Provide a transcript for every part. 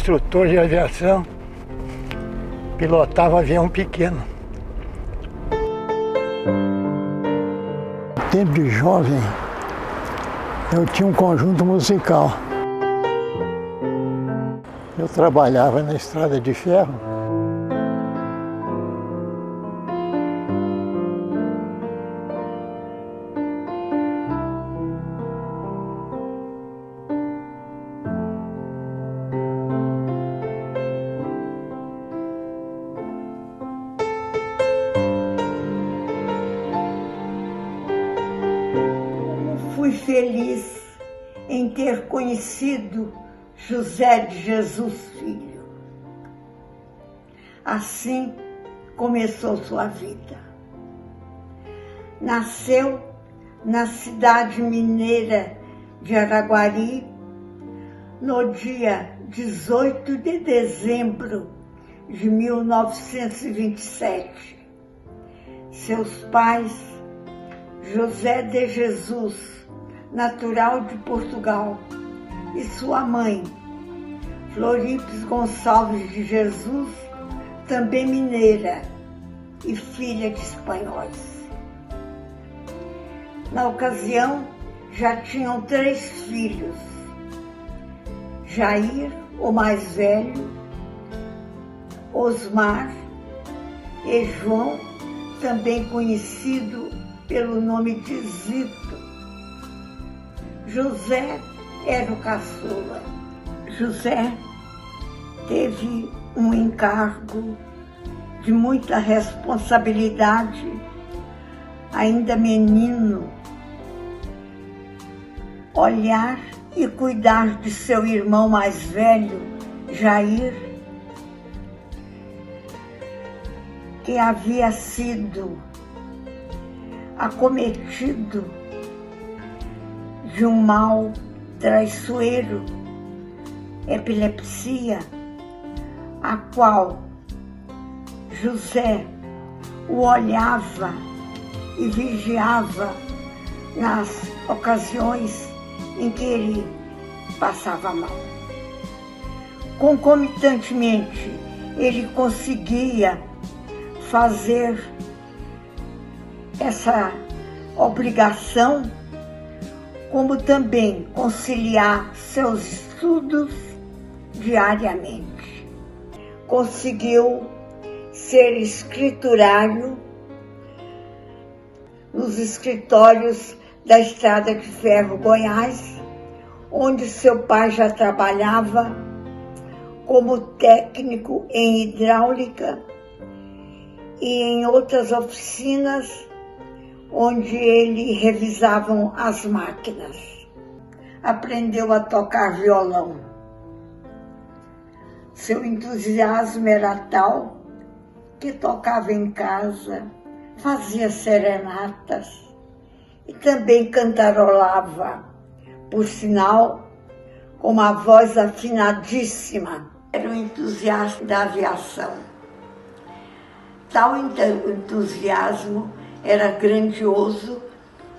instrutor de aviação, pilotava avião pequeno. No tempo de jovem, eu tinha um conjunto musical. Eu trabalhava na estrada de ferro. Fui feliz em ter conhecido José de Jesus Filho. Assim começou sua vida. Nasceu na cidade mineira de Araguari no dia 18 de dezembro de 1927. Seus pais, José de Jesus, natural de Portugal, e sua mãe, Floripes Gonçalves de Jesus, também mineira e filha de espanhóis. Na ocasião, já tinham 3 filhos: Jair, o mais velho, Osmar e João, também conhecido pelo nome de Zito. José era o caçula. José teve um encargo de muita responsabilidade, ainda menino, olhar e cuidar de seu irmão mais velho, Jair, que havia sido acometido de um mal traiçoeiro, epilepsia, a qual José o olhava e vigiava nas ocasiões em que ele passava mal. Concomitantemente, ele conseguia fazer essa obrigação, como também conciliar seus estudos diariamente. Conseguiu ser escriturário nos escritórios da Estrada de Ferro Goiás, onde seu pai já trabalhava como técnico em hidráulica e em outras oficinas onde ele revisavam as máquinas. Aprendeu a tocar violão. Seu entusiasmo era tal que tocava em casa, fazia serenatas e também cantarolava, por sinal, com uma voz afinadíssima. Era um entusiasta da aviação. Tal entusiasmo era grandioso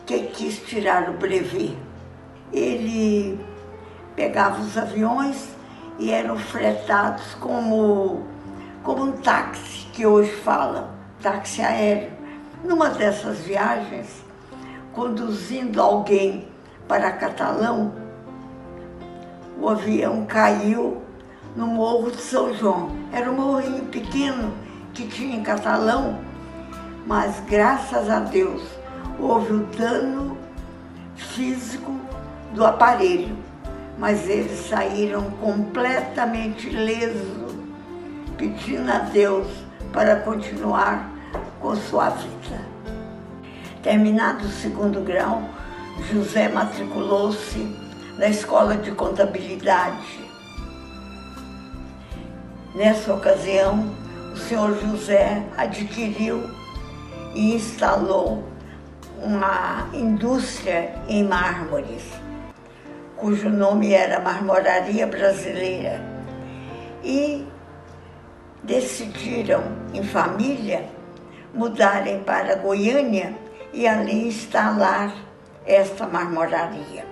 que quis tirar o brevet. Ele pegava os aviões e eram fretados como um táxi, que hoje falam, táxi aéreo. Numa dessas viagens, conduzindo alguém para Catalão, o avião caiu no Morro de São João. Era um morrinho pequeno que tinha em Catalão, mas graças a Deus houve o dano físico do aparelho, mas eles saíram completamente ilesos, pedindo a Deus para continuar com sua vida. Terminado o 2º grau, José matriculou-se na Escola de Contabilidade. Nessa ocasião, o senhor José adquiriu e instalou uma indústria em mármores, cujo nome era Marmoraria Brasileira, e decidiram, em família, mudarem para Goiânia e ali instalar esta marmoraria.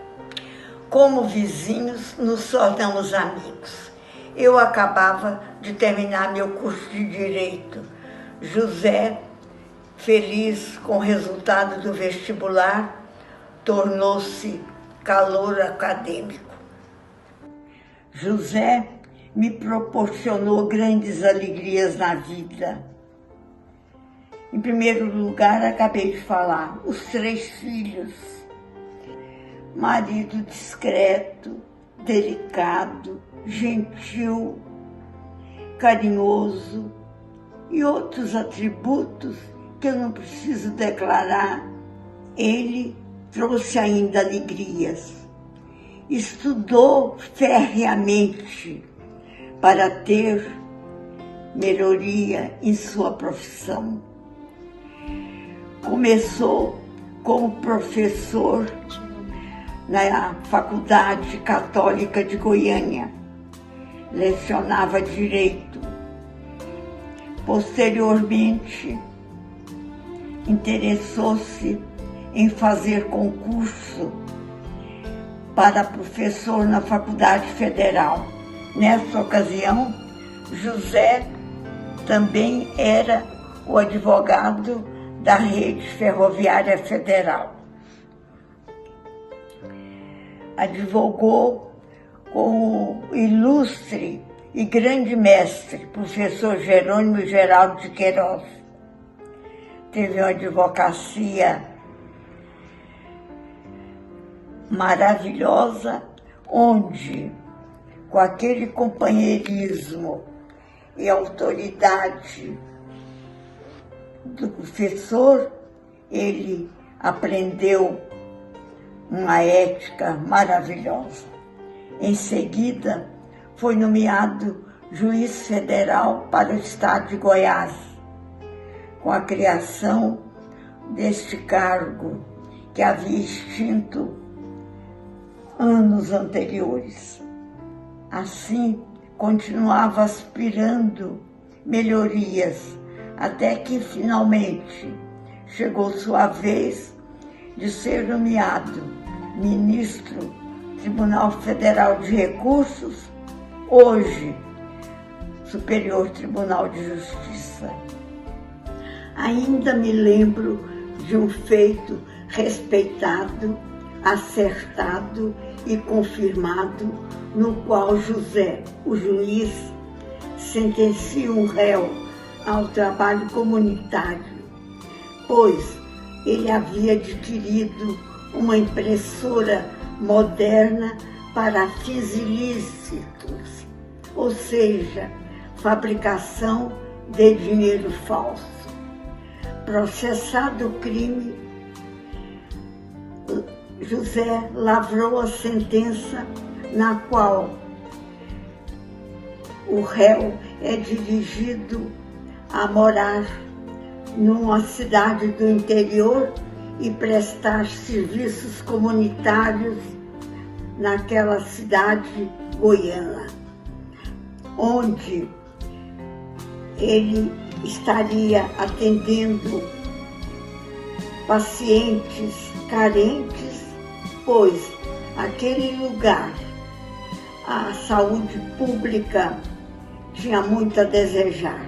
Como vizinhos, nos tornamos amigos. eu acabava de terminar meu curso de Direito. José, feliz com o resultado do vestibular, tornou-se calouro acadêmico. José me proporcionou grandes alegrias na vida. Em primeiro lugar, acabei de falar, os 3 filhos. Marido discreto, delicado, gentil, carinhoso e outros atributos que eu não preciso declarar. Ele trouxe ainda alegrias. Estudou ferreamente para ter melhoria em sua profissão. Começou como professor na Faculdade Católica de Goiânia. Lecionava Direito. Posteriormente, interessou-se em fazer concurso para professor na Faculdade Federal. Nessa ocasião, José também era o advogado da Rede Ferroviária Federal. Advogou com o ilustre e grande mestre, professor Jerônimo Geraldo de Queiroz. Teve uma advocacia maravilhosa, onde, com aquele companheirismo e autoridade do professor, ele aprendeu uma ética maravilhosa. Em seguida, foi nomeado juiz federal para o estado de Goiás, com a criação deste cargo que havia extinto anos anteriores. Assim, continuava aspirando melhorias, até que finalmente chegou sua vez de ser nomeado ministro do Tribunal Federal de Recursos, hoje Superior Tribunal de Justiça. Ainda me lembro de um feito respeitado, acertado e confirmado, no qual José, o juiz, sentencia um réu ao trabalho comunitário, pois ele havia adquirido uma impressora moderna para fins ilícitos, ou seja, fabricação de dinheiro falso. Processado o crime, José lavrou a sentença na qual o réu é dirigido a morar numa cidade do interior e prestar serviços comunitários naquela cidade goiana, onde ele estaria atendendo pacientes carentes, pois aquele lugar, a saúde pública tinha muito a desejar.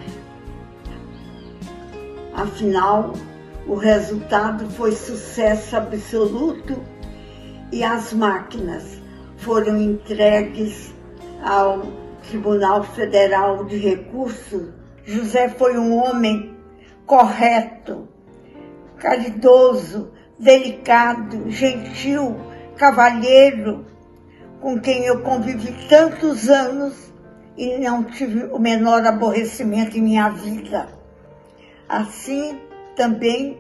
Afinal, o resultado foi sucesso absoluto e as máquinas foram entregues ao Tribunal Federal de Recursos. José foi um homem correto, caridoso, delicado, gentil, cavalheiro, com quem eu convivi tantos anos e não tive o menor aborrecimento em minha vida. Assim, também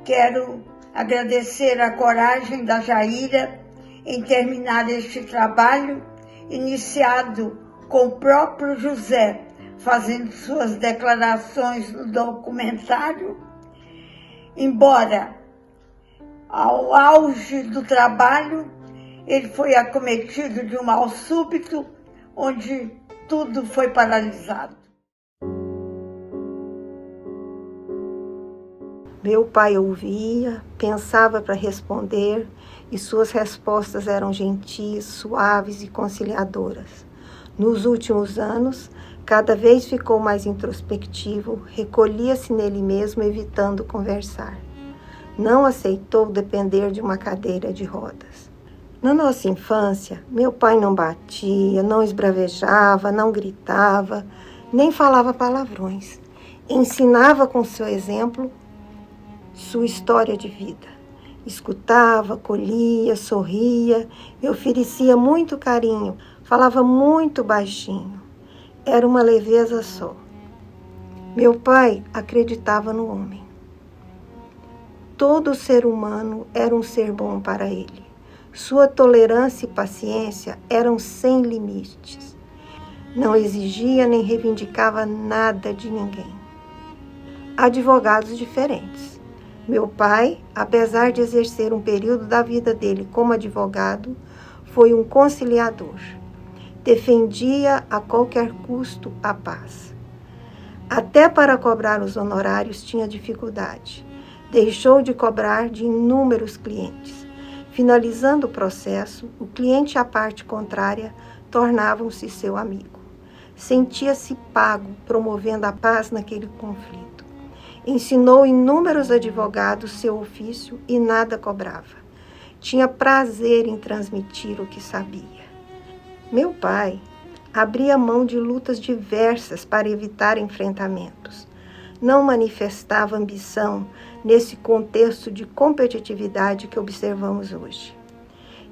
quero agradecer a coragem da Jaíra em terminar este trabalho, iniciado com o próprio José, fazendo suas declarações no documentário. Embora, ao auge do trabalho, ele foi acometido de um mal súbito, onde tudo foi paralisado. Meu pai ouvia, pensava para responder, e suas respostas eram gentis, suaves e conciliadoras. Nos últimos anos, cada vez ficou mais introspectivo, recolhia-se nele mesmo, evitando conversar. Não aceitou depender de uma cadeira de rodas. Na nossa infância, meu pai não batia, não esbravejava, não gritava, nem falava palavrões. Ensinava com seu exemplo sua história de vida. Escutava, colhia, sorria e oferecia muito carinho, falava muito baixinho. Era uma leveza só. Meu pai acreditava no homem. Todo ser humano era um ser bom para ele. Sua tolerância e paciência eram sem limites. Não exigia nem reivindicava nada de ninguém. Advogados diferentes. Meu pai, apesar de exercer um período da vida dele como advogado, foi um conciliador. Defendia a qualquer custo a paz. Até para cobrar os honorários tinha dificuldade. Deixou de cobrar de inúmeros clientes. Finalizando o processo, o cliente e a parte contrária tornavam-se seu amigo. Sentia-se pago, promovendo a paz naquele conflito. Ensinou inúmeros advogados seu ofício e nada cobrava. Tinha prazer em transmitir o que sabia. Meu pai abria mão de lutas diversas para evitar enfrentamentos. Não manifestava ambição nesse contexto de competitividade que observamos hoje.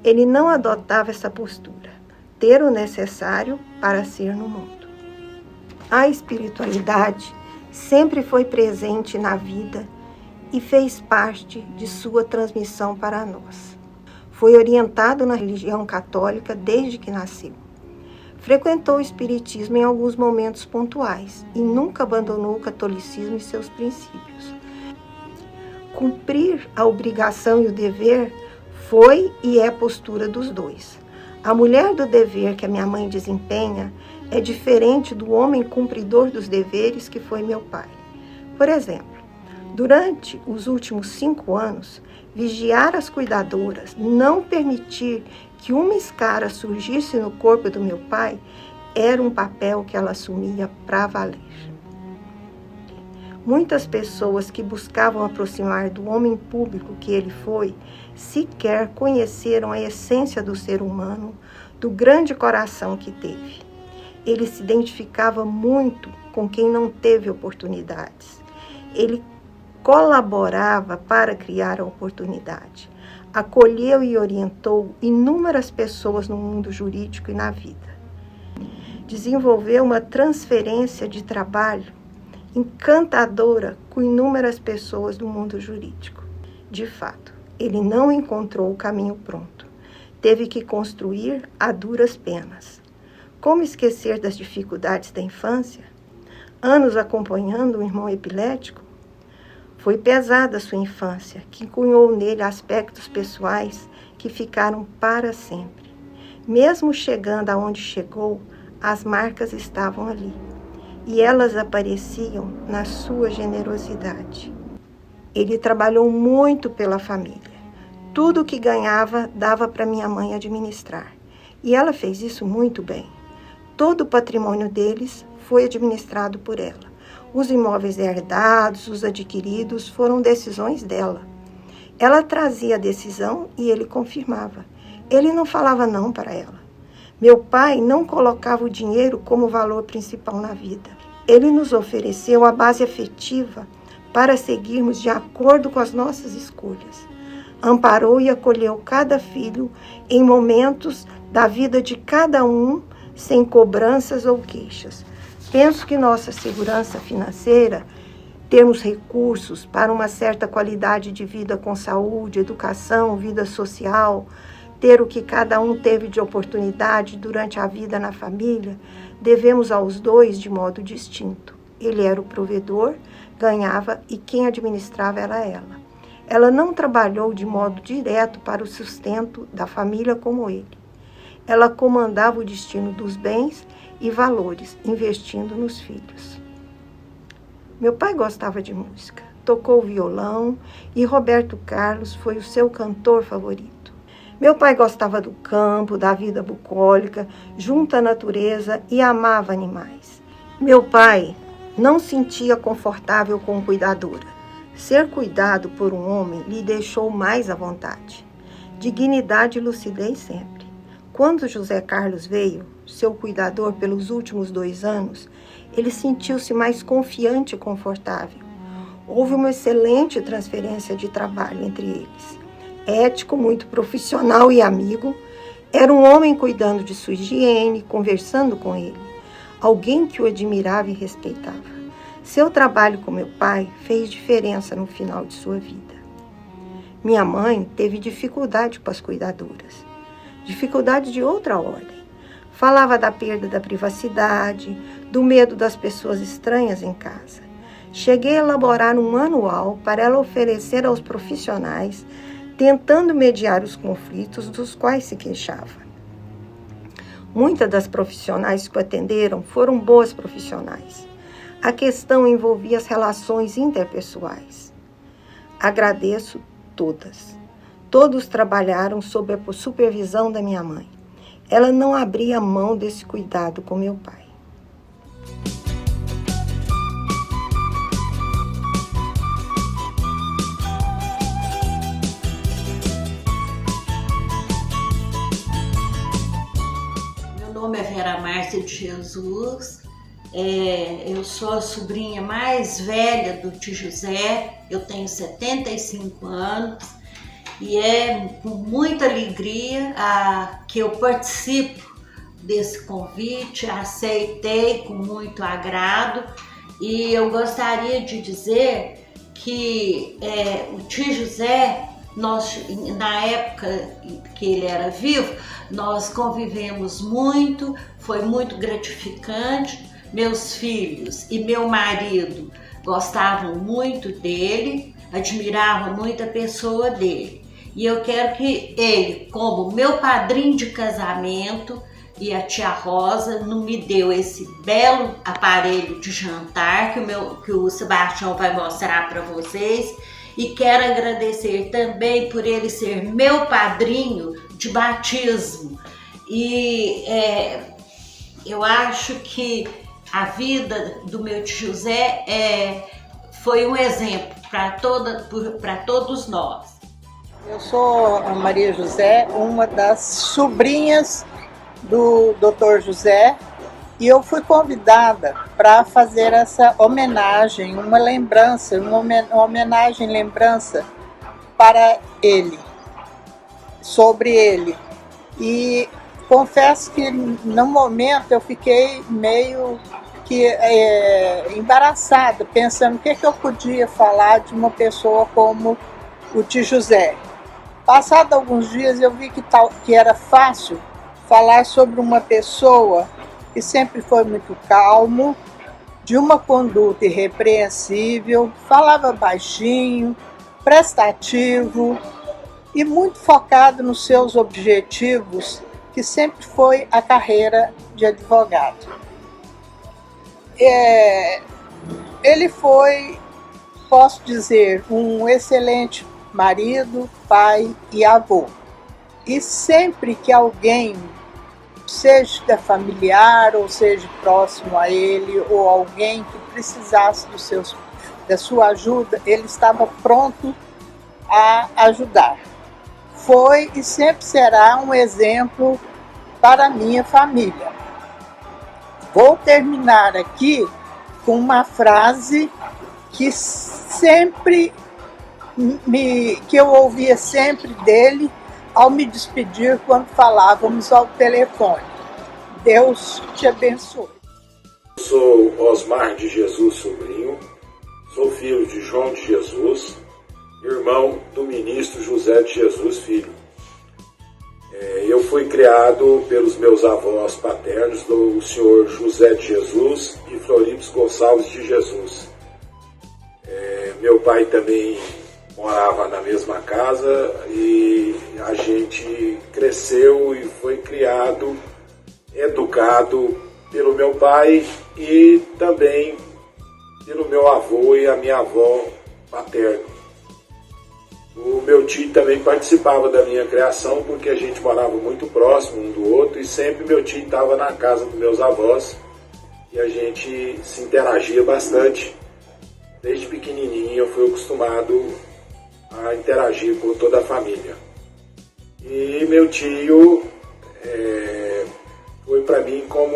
Ele não adotava essa postura, ter o necessário para ser no mundo. A espiritualidade sempre foi presente na vida e fez parte de sua transmissão para nós. Foi orientado na religião católica desde que nasceu. Frequentou o espiritismo em alguns momentos pontuais e nunca abandonou o catolicismo e seus princípios. Cumprir a obrigação e o dever foi e é postura dos dois. A mulher do dever que a minha mãe desempenha é diferente do homem cumpridor dos deveres que foi meu pai. Por exemplo, durante os últimos 5 anos, vigiar as cuidadoras, não permitir que uma escara surgisse no corpo do meu pai, era um papel que ela assumia para valer. Muitas pessoas que buscavam aproximar do homem público que ele foi, sequer conheceram a essência do ser humano, do grande coração que teve. Ele se identificava muito com quem não teve oportunidades. Ele colaborava para criar a oportunidade. Acolheu e orientou inúmeras pessoas no mundo jurídico e na vida. Desenvolveu uma transferência de trabalho encantadora com inúmeras pessoas do mundo jurídico. De fato, ele não encontrou o caminho pronto. Teve que construir a duras penas. Como esquecer das dificuldades da infância? Anos acompanhando um irmão epilético? Foi pesada a sua infância, que cunhou nele aspectos pessoais que ficaram para sempre. Mesmo chegando aonde chegou, as marcas estavam ali. E elas apareciam na sua generosidade. Ele trabalhou muito pela família. Tudo o que ganhava dava para minha mãe administrar. E ela fez isso muito bem. Todo o patrimônio deles foi administrado por ela. Os imóveis herdados, os adquiridos, foram decisões dela. Ela trazia a decisão e ele confirmava. Ele não falava não para ela. Meu pai não colocava o dinheiro como valor principal na vida. Ele nos ofereceu a base afetiva para seguirmos de acordo com as nossas escolhas. Amparou e acolheu cada filho em momentos da vida de cada um, sem cobranças ou queixas. Penso que nossa segurança financeira, termos recursos para uma certa qualidade de vida com saúde, educação, vida social, ter o que cada um teve de oportunidade durante a vida na família, devemos aos dois de modo distinto. Ele era o provedor, ganhava, e quem administrava era ela. Ela não trabalhou de modo direto para o sustento da família como ele. Ela comandava o destino dos bens e valores, investindo nos filhos. Meu pai gostava de música, tocou violão e Roberto Carlos foi o seu cantor favorito. Meu pai gostava do campo, da vida bucólica, junto à natureza e amava animais. Meu pai não sentia confortável com cuidadora. Ser cuidado por um homem lhe deixou mais à vontade. Dignidade e lucidez sempre. Quando José Carlos veio, seu cuidador pelos últimos 2 anos, ele sentiu-se mais confiante e confortável. Houve uma excelente transferência de trabalho entre eles. Ético, muito profissional e amigo, era um homem cuidando de sua higiene, conversando com ele. Alguém que o admirava e respeitava. Seu trabalho com meu pai fez diferença no final de sua vida. Minha mãe teve dificuldade com as cuidadoras. Dificuldade de outra ordem. Falava da perda da privacidade, do medo das pessoas estranhas em casa. Cheguei a elaborar um manual para ela oferecer aos profissionais, tentando mediar os conflitos dos quais se queixava. Muitas das profissionais que o atenderam foram boas profissionais. A questão envolvia as relações interpessoais. Agradeço todas. Todos trabalharam sob a supervisão da minha mãe. Ela não abria mão desse cuidado com meu pai. Meu nome é Vera Márcia de Jesus. Eu sou a sobrinha mais velha do tio José. Eu tenho 75 anos. E é com muita alegria que eu participo desse convite, aceitei com muito agrado e eu gostaria de dizer que o tio José, na época que ele era vivo, nós convivemos muito, foi muito gratificante. Meus filhos e meu marido gostavam muito dele, admiravam muito a pessoa dele. E eu quero que ele, como meu padrinho de casamento, e a tia Rosa não me deu esse belo aparelho de jantar que o Sebastião vai mostrar para vocês. E quero agradecer também por ele ser meu padrinho de batismo. E eu acho que a vida do meu tio José foi um exemplo para todos nós. Eu sou a Maria José, uma das sobrinhas do Dr. José, e eu fui convidada para fazer essa homenagem, uma homenagem-lembrança para ele, sobre ele. E confesso que no momento eu fiquei meio que embaraçada, pensando o que eu podia falar de uma pessoa como o tio José. Passados alguns dias eu vi que era fácil falar sobre uma pessoa que sempre foi muito calmo, de uma conduta irrepreensível, falava baixinho, prestativo e muito focado nos seus objetivos, que sempre foi a carreira de advogado. Ele foi, posso dizer, um excelente marido, pai e avô. E sempre que alguém, seja familiar ou seja próximo a ele, ou alguém que precisasse da sua ajuda, ele estava pronto a ajudar. Foi e sempre será um exemplo para a minha família. Vou terminar aqui com uma frase que eu ouvia sempre dele ao me despedir quando falávamos ao telefone. Deus te abençoe. Eu sou Osmar de Jesus Sobrinho, sou filho de João de Jesus, irmão do ministro José de Jesus Filho. Eu fui criado pelos meus avós paternos, o senhor José de Jesus e Floribes Gonçalves de Jesus. Meu pai também morava na mesma casa e a gente cresceu e foi criado, educado pelo meu pai e também pelo meu avô e a minha avó paterno. O meu tio também participava da minha criação, porque a gente morava muito próximo um do outro e sempre meu tio estava na casa dos meus avós e a gente se interagia bastante. Desde pequenininho eu fui acostumado a interagir com toda a família. E meu tio foi para mim como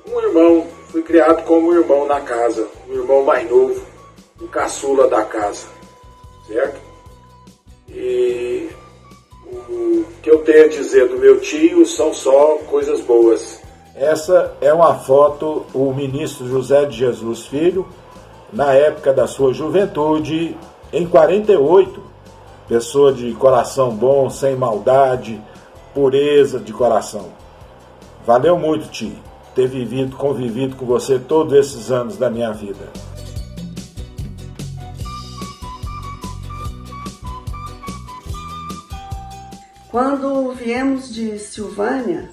um irmão, fui criado como um irmão na casa, um irmão mais novo, o caçula da casa, certo? E o que eu tenho a dizer do meu tio são só coisas boas. Essa é uma foto do ministro José de Jesus Filho, na época da sua juventude, em 48, pessoa de coração bom, sem maldade, pureza de coração. Valeu muito, tio, ter convivido com você todos esses anos da minha vida. Quando viemos de Silvânia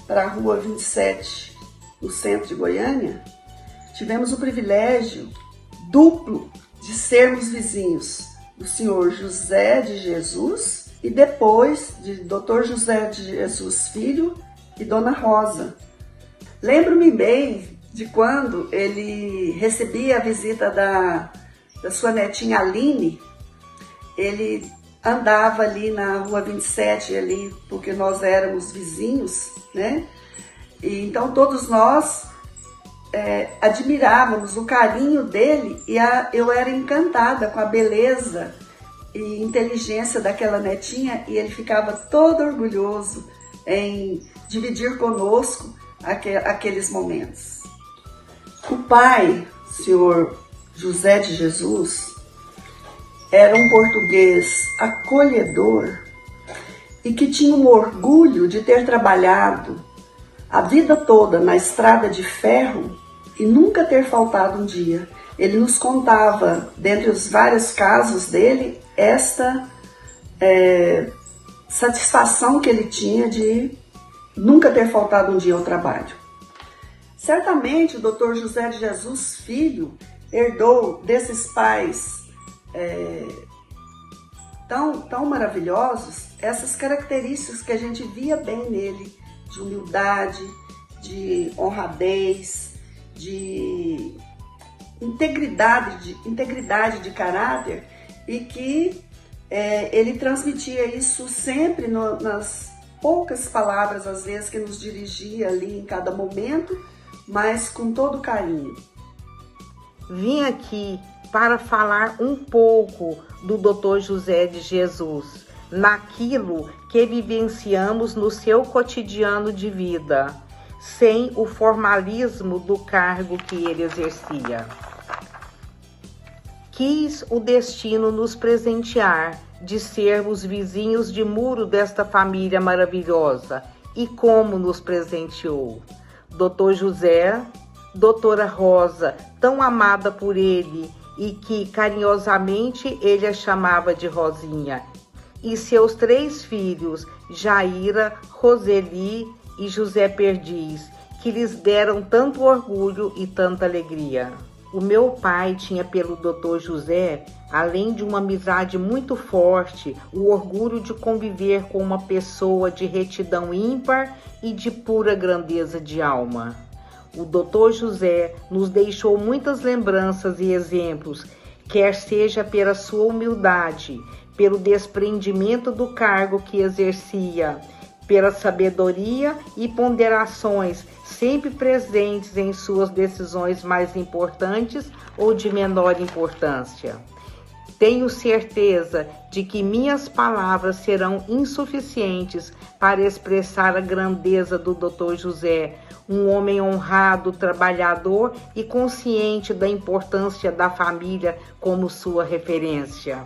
para a Rua 27, no centro de Goiânia, tivemos o privilégio duplo de sermos vizinhos do senhor José de Jesus e depois de Dr. José de Jesus Filho e Dona Rosa. Lembro-me bem de quando ele recebia a visita da sua netinha Aline. Ele andava ali na Rua 27, ali, porque nós éramos vizinhos, né? E então todos nós admirávamos o carinho dele e eu era encantada com a beleza e inteligência daquela netinha e ele ficava todo orgulhoso em dividir conosco aqueles momentos. O pai, senhor José de Jesus, era um português acolhedor e que tinha um orgulho de ter trabalhado a vida toda na estrada de ferro e nunca ter faltado um dia. Ele nos contava, dentre os vários casos dele, esta satisfação que ele tinha de nunca ter faltado um dia ao trabalho. Certamente o Dr. José de Jesus Filho herdou desses pais tão maravilhosos essas características que a gente via bem nele, de humildade, de honradez, de integridade de caráter, e que ele transmitia isso sempre nas poucas palavras, às vezes, que nos dirigia ali em cada momento, mas com todo carinho. Vim aqui para falar um pouco do Dr. José de Jesus, naquilo que vivenciamos no seu cotidiano de vida, sem o formalismo do cargo que ele exercia. Quis o destino nos presentear de sermos vizinhos de muro desta família maravilhosa, e como nos presenteou. Dr. José, doutora Rosa, tão amada por ele e que carinhosamente ele a chamava de Rosinha, e seus 3 filhos, Jaira, Roseli e José Perdiz, que lhes deram tanto orgulho e tanta alegria. O meu pai tinha pelo Dr. José, além de uma amizade muito forte, o orgulho de conviver com uma pessoa de retidão ímpar e de pura grandeza de alma. O Dr. José nos deixou muitas lembranças e exemplos, quer seja pela sua humildade, pelo desprendimento do cargo que exercia, pela sabedoria e ponderações sempre presentes em suas decisões mais importantes ou de menor importância. Tenho certeza de que minhas palavras serão insuficientes para expressar a grandeza do Dr. José, um homem honrado, trabalhador e consciente da importância da família como sua referência.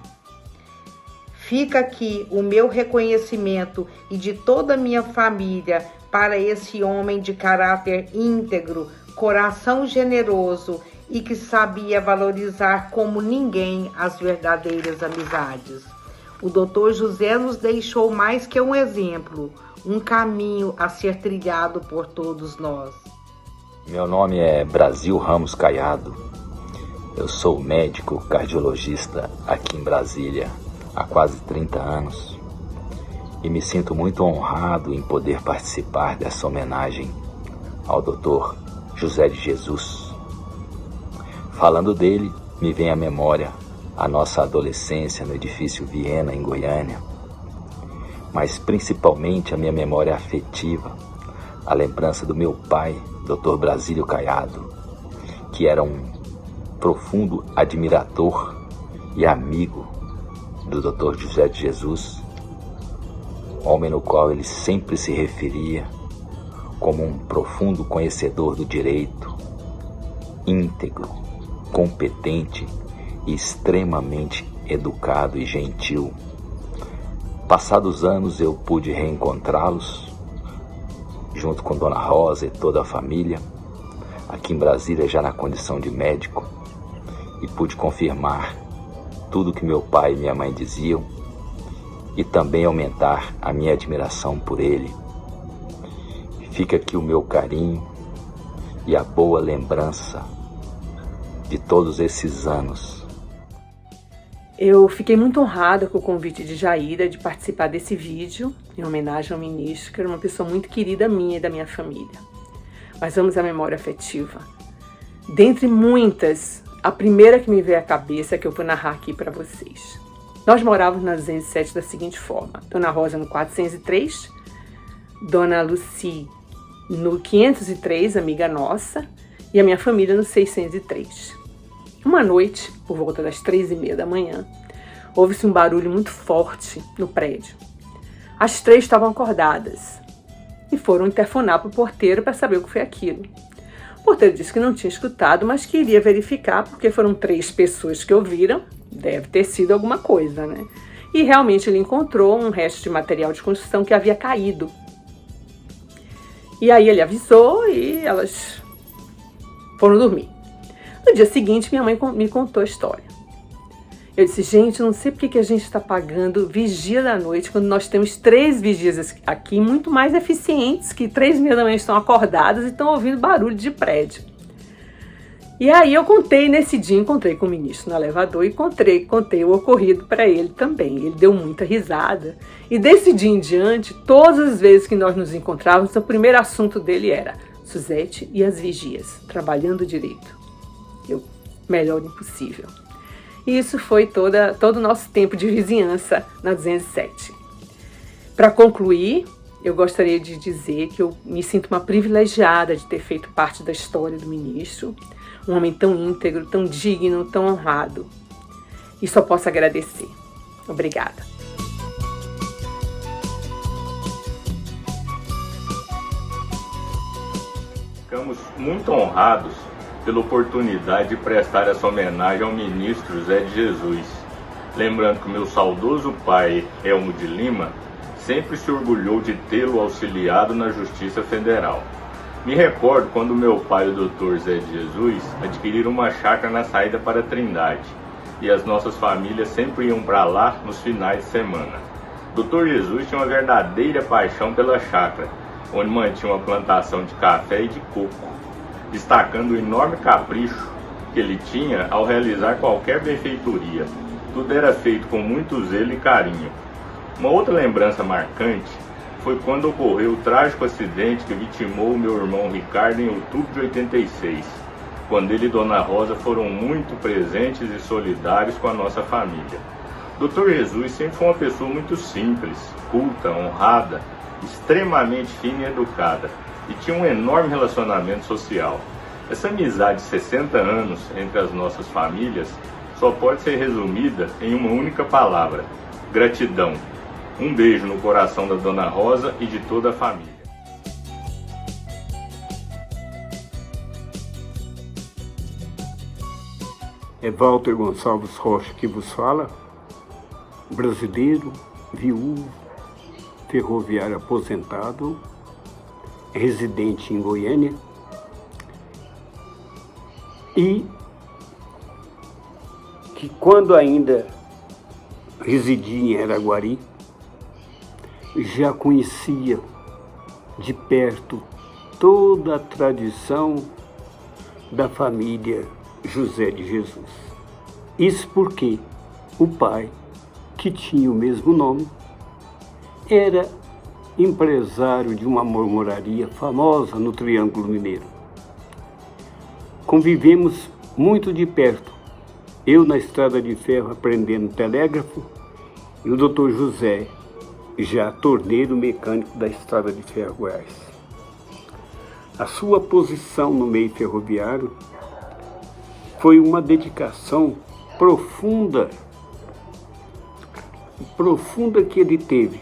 Fica aqui o meu reconhecimento e de toda a minha família para esse homem de caráter íntegro, coração generoso e que sabia valorizar como ninguém as verdadeiras amizades. O Dr. José nos deixou mais que um exemplo, um caminho a ser trilhado por todos nós. Meu nome é Brasil Ramos Caiado. Eu sou médico cardiologista aqui em Brasília. há quase 30 anos e me sinto muito honrado em poder participar dessa homenagem ao Dr. José de Jesus. Falando dele, me vem à memória a nossa adolescência no edifício Viena, em Goiânia, mas principalmente a minha memória afetiva, a lembrança do meu pai, Dr. Brasílio Caiado, que era um profundo admirador e amigo do Dr. José de Jesus, homem no qual ele sempre se referia como um profundo conhecedor do direito, íntegro, competente e extremamente educado e gentil. Passados anos eu pude reencontrá-los, junto com Dona Rosa e toda a família, aqui em Brasília já na condição de médico, e pude confirmar tudo que meu pai e minha mãe diziam e também aumentar a minha admiração por ele. Fica aqui o meu carinho e a boa lembrança de todos esses anos. Eu fiquei muito honrada com o convite de Jaíra de participar desse vídeo em homenagem ao ministro, que era uma pessoa muito querida minha e da minha família. Mas vamos à memória afetiva. Dentre muitas, a primeira que me veio à cabeça é que eu vou narrar aqui para vocês. Nós morávamos na 207 da seguinte forma: Dona Rosa no 403, Dona Lucy no 503, amiga nossa, e a minha família no 603. Uma noite, por volta das 3h30 da manhã, houve-se um barulho muito forte no prédio. As 3 estavam acordadas e foram interfonar para o porteiro para saber o que foi aquilo. O porteiro disse que não tinha escutado, mas que iria verificar, porque foram 3 pessoas que ouviram, deve ter sido alguma coisa, né? E realmente ele encontrou um resto de material de construção que havia caído. E aí ele avisou e elas foram dormir. No dia seguinte, minha mãe me contou a história. Eu disse, gente, não sei porque que a gente está pagando vigia da noite, quando nós temos 3 vigias aqui, muito mais eficientes, que 3h30 da manhã estão acordadas e estão ouvindo barulho de prédio. E aí eu contei nesse dia, encontrei com o ministro no elevador e contei o ocorrido para ele também. Ele deu muita risada. E desse dia em diante, todas as vezes que nós nos encontrávamos, o primeiro assunto dele era Suzete e as vigias, trabalhando direito. Melhor impossível. E isso foi todo o nosso tempo de vizinhança na 207. Para concluir, eu gostaria de dizer que eu me sinto uma privilegiada de ter feito parte da história do ministro, um homem tão íntegro, tão digno, tão honrado. E só posso agradecer. Obrigada. Ficamos muito honrados pela oportunidade de prestar essa homenagem ao ministro José de Jesus. Lembrando que o meu saudoso pai, Elmo de Lima, sempre se orgulhou de tê-lo auxiliado na Justiça Federal. Me recordo quando meu pai e o Dr. José de Jesus adquiriram uma chácara na saída para Trindade, e as nossas famílias sempre iam para lá nos finais de semana. Dr. Jesus tinha uma verdadeira paixão pela chácara, onde mantinha uma plantação de café e de coco, destacando o enorme capricho que ele tinha ao realizar qualquer benfeitoria. Tudo era feito com muito zelo e carinho. Uma outra lembrança marcante foi quando ocorreu o trágico acidente que vitimou meu irmão Ricardo em outubro de 86, quando ele e Dona Rosa foram muito presentes e solidários com a nossa família. Dr. Jesus sempre foi uma pessoa muito simples, culta, honrada, extremamente fina e educada, e tinha um enorme relacionamento social. Essa amizade de 60 anos entre as nossas famílias só pode ser resumida em uma única palavra: gratidão. Um beijo no coração da Dona Rosa e de toda a família. É Walter Gonçalves Rocha que vos fala, brasileiro, viúvo, ferroviário aposentado, residente em Goiânia, e que quando ainda residia em Araguari, já conhecia de perto toda a tradição da família José de Jesus. Isso porque o pai, que tinha o mesmo nome, era empresário de uma marmoraria famosa no Triângulo Mineiro. Convivemos muito de perto, eu na estrada de ferro aprendendo telégrafo e o Dr. José, já torneiro mecânico da estrada de ferro Goiás. A sua posição no meio ferroviário foi uma dedicação profunda que ele teve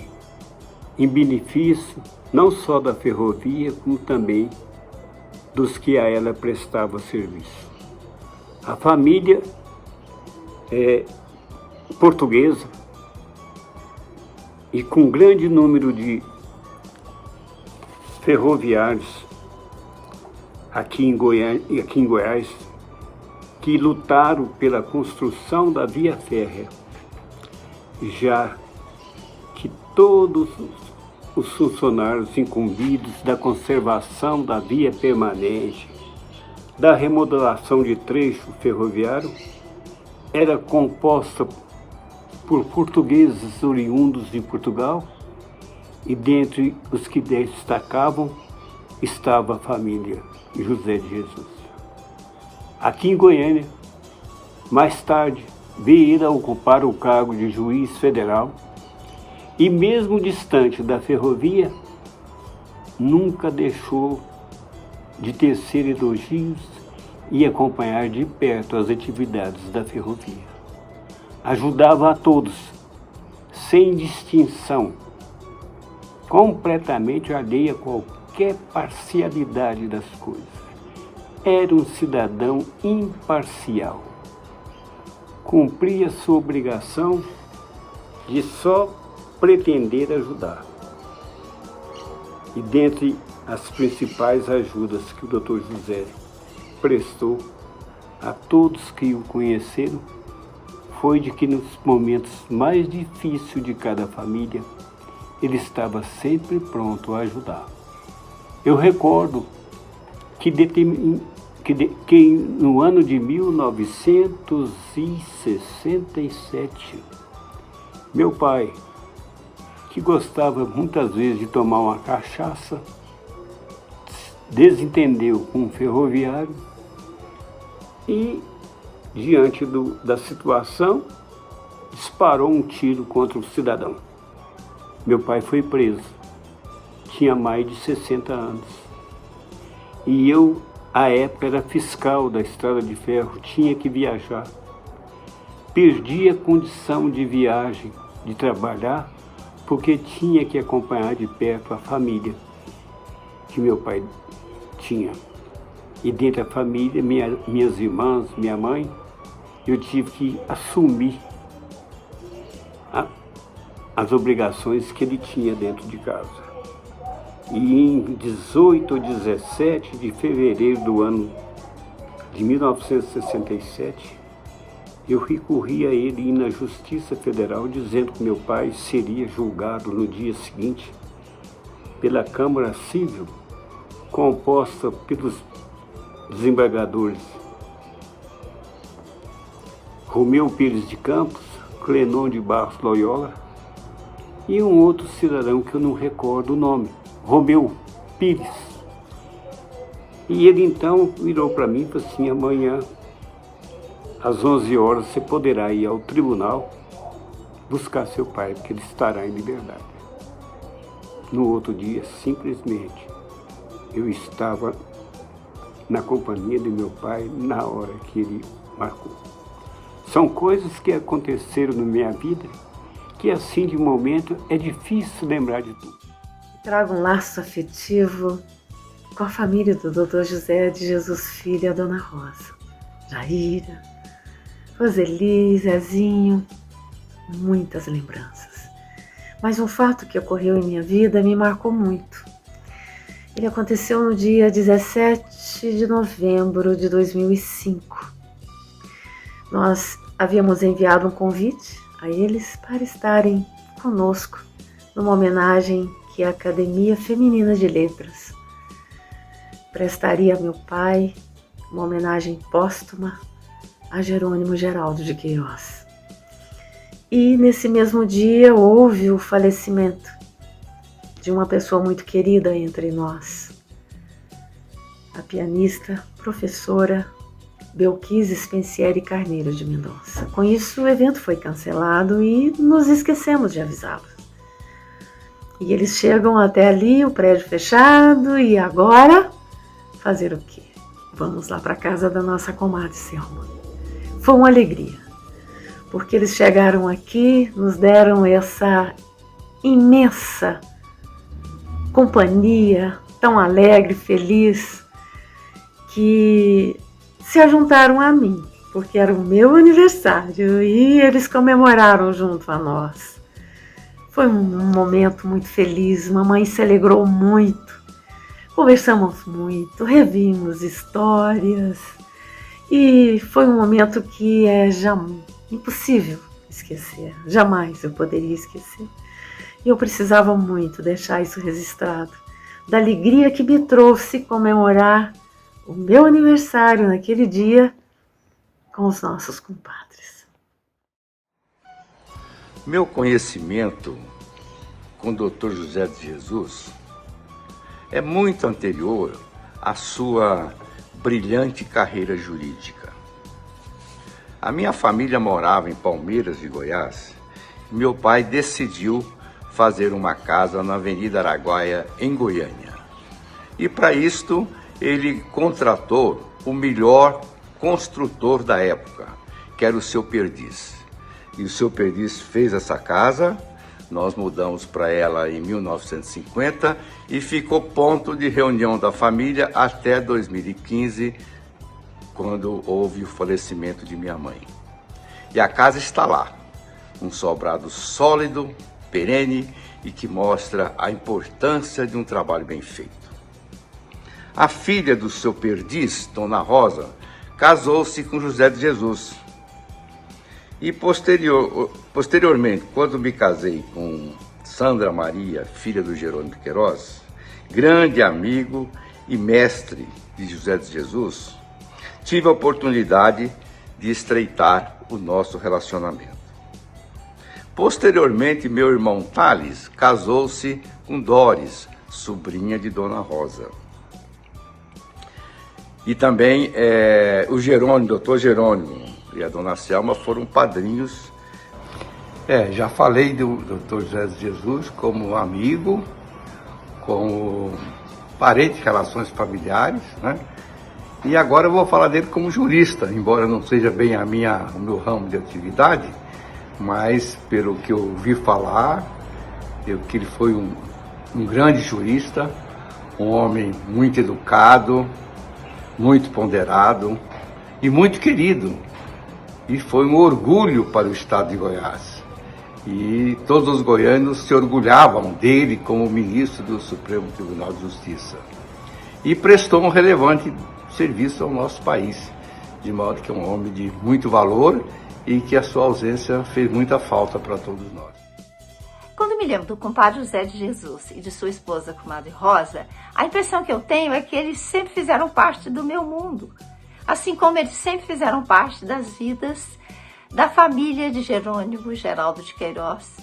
em benefício não só da ferrovia, como também dos que a ela prestavam serviço. A família portuguesa e com grande número de ferroviários aqui em Goiás que lutaram pela construção da via férrea, já que todos os funcionários incumbidos da conservação da via permanente, da remodelação de trecho ferroviário, era composta por portugueses oriundos de Portugal, e dentre os que destacavam estava a família José de Jesus. Aqui em Goiânia, mais tarde, veio ele a ocupar o cargo de juiz federal e mesmo distante da ferrovia, nunca deixou de tecer elogios e acompanhar de perto as atividades da ferrovia. Ajudava a todos, sem distinção, completamente alheio a qualquer parcialidade das coisas. Era um cidadão imparcial. Cumpria sua obrigação de só pretender ajudar. E dentre as principais ajudas que o Dr. José prestou a todos que o conheceram, foi de que nos momentos mais difíceis de cada família, ele estava sempre pronto a ajudar. Eu recordo que no ano de 1967, meu pai, que gostava muitas vezes de tomar uma cachaça, desentendeu com um ferroviário e, diante da situação, disparou um tiro contra o cidadão. Meu pai foi preso, tinha mais de 60 anos. E eu, à época, era fiscal da estrada de ferro, tinha que viajar. Perdi a condição de viagem, de trabalhar, porque tinha que acompanhar de perto a família que meu pai tinha. E dentro da família, minhas irmãs, minha mãe, eu tive que assumir as obrigações que ele tinha dentro de casa. E em 18 ou 17 de fevereiro do ano de 1967, eu recorri a ele na Justiça Federal dizendo que meu pai seria julgado no dia seguinte pela Câmara Civil, composta pelos desembargadores Romeu Pires de Campos, Clenon de Barros Loyola e um outro cidadão que eu não recordo o nome, Romeu Pires. E ele então virou para mim e falou assim: amanhã, às 11 horas, você poderá ir ao tribunal buscar seu pai, porque ele estará em liberdade. No outro dia, simplesmente, eu estava na companhia de meu pai na hora que ele marcou. São coisas que aconteceram na minha vida que, assim, de momento, é difícil lembrar de tudo. Trago um laço afetivo com a família do Dr. José de Jesus Filho e a Dona Rosa, Jaíra, Roseli, Zezinho, muitas lembranças. Mas um fato que ocorreu em minha vida me marcou muito. Ele aconteceu no dia 17 de novembro de 2005. Nós havíamos enviado um convite a eles para estarem conosco numa homenagem que a Academia Feminina de Letras prestaria a meu pai, uma homenagem póstuma a Jerônimo Geraldo de Queiroz. E nesse mesmo dia houve o falecimento de uma pessoa muito querida entre nós, a pianista, professora Belquise Spencieri Carneiro de Mendonça. Com isso, o evento foi cancelado e nos esquecemos de avisá-los. E eles chegam até ali, o prédio fechado, e agora fazer o quê? Vamos lá para a casa da nossa comadre Selma. Foi uma alegria, porque eles chegaram aqui, nos deram essa imensa companhia, tão alegre, feliz, que se ajuntaram a mim, porque era o meu aniversário e eles comemoraram junto a nós. Foi um momento muito feliz, mamãe se alegrou muito, conversamos muito, revimos histórias e foi um momento que é impossível esquecer, jamais eu poderia esquecer. E eu precisava muito deixar isso registrado, da alegria que me trouxe comemorar o meu aniversário naquele dia com os nossos compadres. Meu conhecimento com o Dr. José de Jesus é muito anterior à sua brilhante carreira jurídica. A minha família morava em Palmeiras de Goiás e meu pai decidiu fazer uma casa na Avenida Araguaia, em Goiânia. E para isto, ele contratou o melhor construtor da época, que era o seu Perdiz. E o seu Perdiz fez essa casa, nós mudamos para ela em 1950 e ficou ponto de reunião da família até 2015, quando houve o falecimento de minha mãe. E a casa está lá, um sobrado sólido, perene e que mostra a importância de um trabalho bem feito. A filha do seu Perdiz, Dona Rosa, casou-se com José de Jesus. E posteriormente, quando me casei com Sandra Maria, filha do Jerônimo Queiroz, grande amigo e mestre de José de Jesus, tive a oportunidade de estreitar o nosso relacionamento. Posteriormente, meu irmão Thales casou-se com Doris, sobrinha de Dona Rosa. E também o Jerônimo, Dr. Jerônimo e a Dona Selma foram padrinhos. Já falei do Dr. José de Jesus como amigo, como parente de relações familiares, né? E agora eu vou falar dele como jurista, embora não seja bem o meu ramo de atividade, mas pelo que eu ouvi falar, que ele foi um grande jurista, um homem muito educado, muito ponderado e muito querido. E foi um orgulho para o estado de Goiás. E todos os goianos se orgulhavam dele como ministro do Supremo Tribunal de Justiça. E prestou um relevante serviço ao nosso país, de modo que é um homem de muito valor e que a sua ausência fez muita falta para todos nós. Quando me lembro do compadre José de Jesus e de sua esposa, comadre Rosa, a impressão que eu tenho é que eles sempre fizeram parte do meu mundo, assim como eles sempre fizeram parte das vidas da família de Jerônimo Geraldo de Queiroz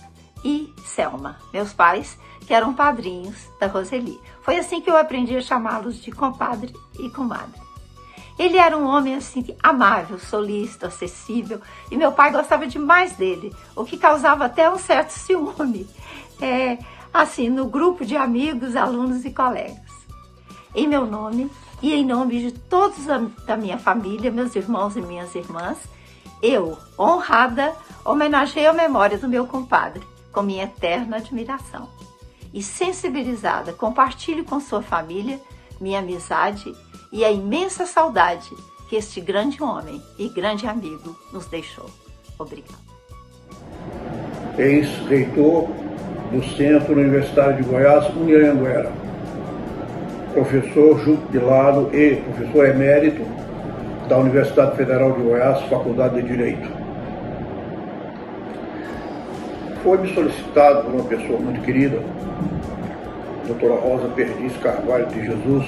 e Selma, meus pais, que eram padrinhos da Roseli. Foi assim que eu aprendi a chamá-los de compadre e comadre. Ele era um homem assim amável, solícito, acessível, e meu pai gostava demais dele, o que causava até um certo ciúme, assim, no grupo de amigos, alunos e colegas. Em meu nome e em nome de todos da minha família, meus irmãos e minhas irmãs, eu, honrada, homenageio a memória do meu compadre, com minha eterna admiração. E sensibilizada, compartilho com sua família minha amizade e a imensa saudade que este grande homem e grande amigo nos deixou. Obrigada. Ex-reitor do Centro Universitário de Goiás, Unhanguera, professor jubilado e professor emérito da Universidade Federal de Goiás, Faculdade de Direito. Foi-me solicitado por uma pessoa muito querida, doutora Rosa Perdiz Carvalho de Jesus,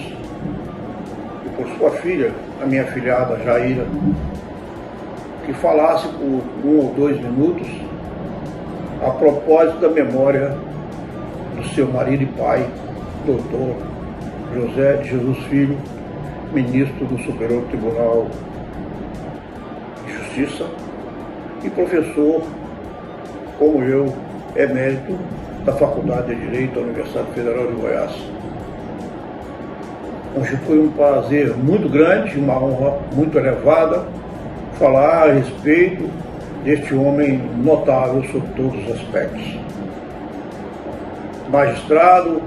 e por sua filha, a minha filhada Jaíra, que falasse por 1 ou 2 minutos a propósito da memória do seu marido e pai, doutor José de Jesus Filho, ministro do Superior Tribunal de Justiça e professor, como eu, emérito da Faculdade de Direito da Universidade Federal de Goiás. Foi um prazer muito grande, uma honra muito elevada, falar a respeito deste homem notável sob todos os aspectos. Magistrado,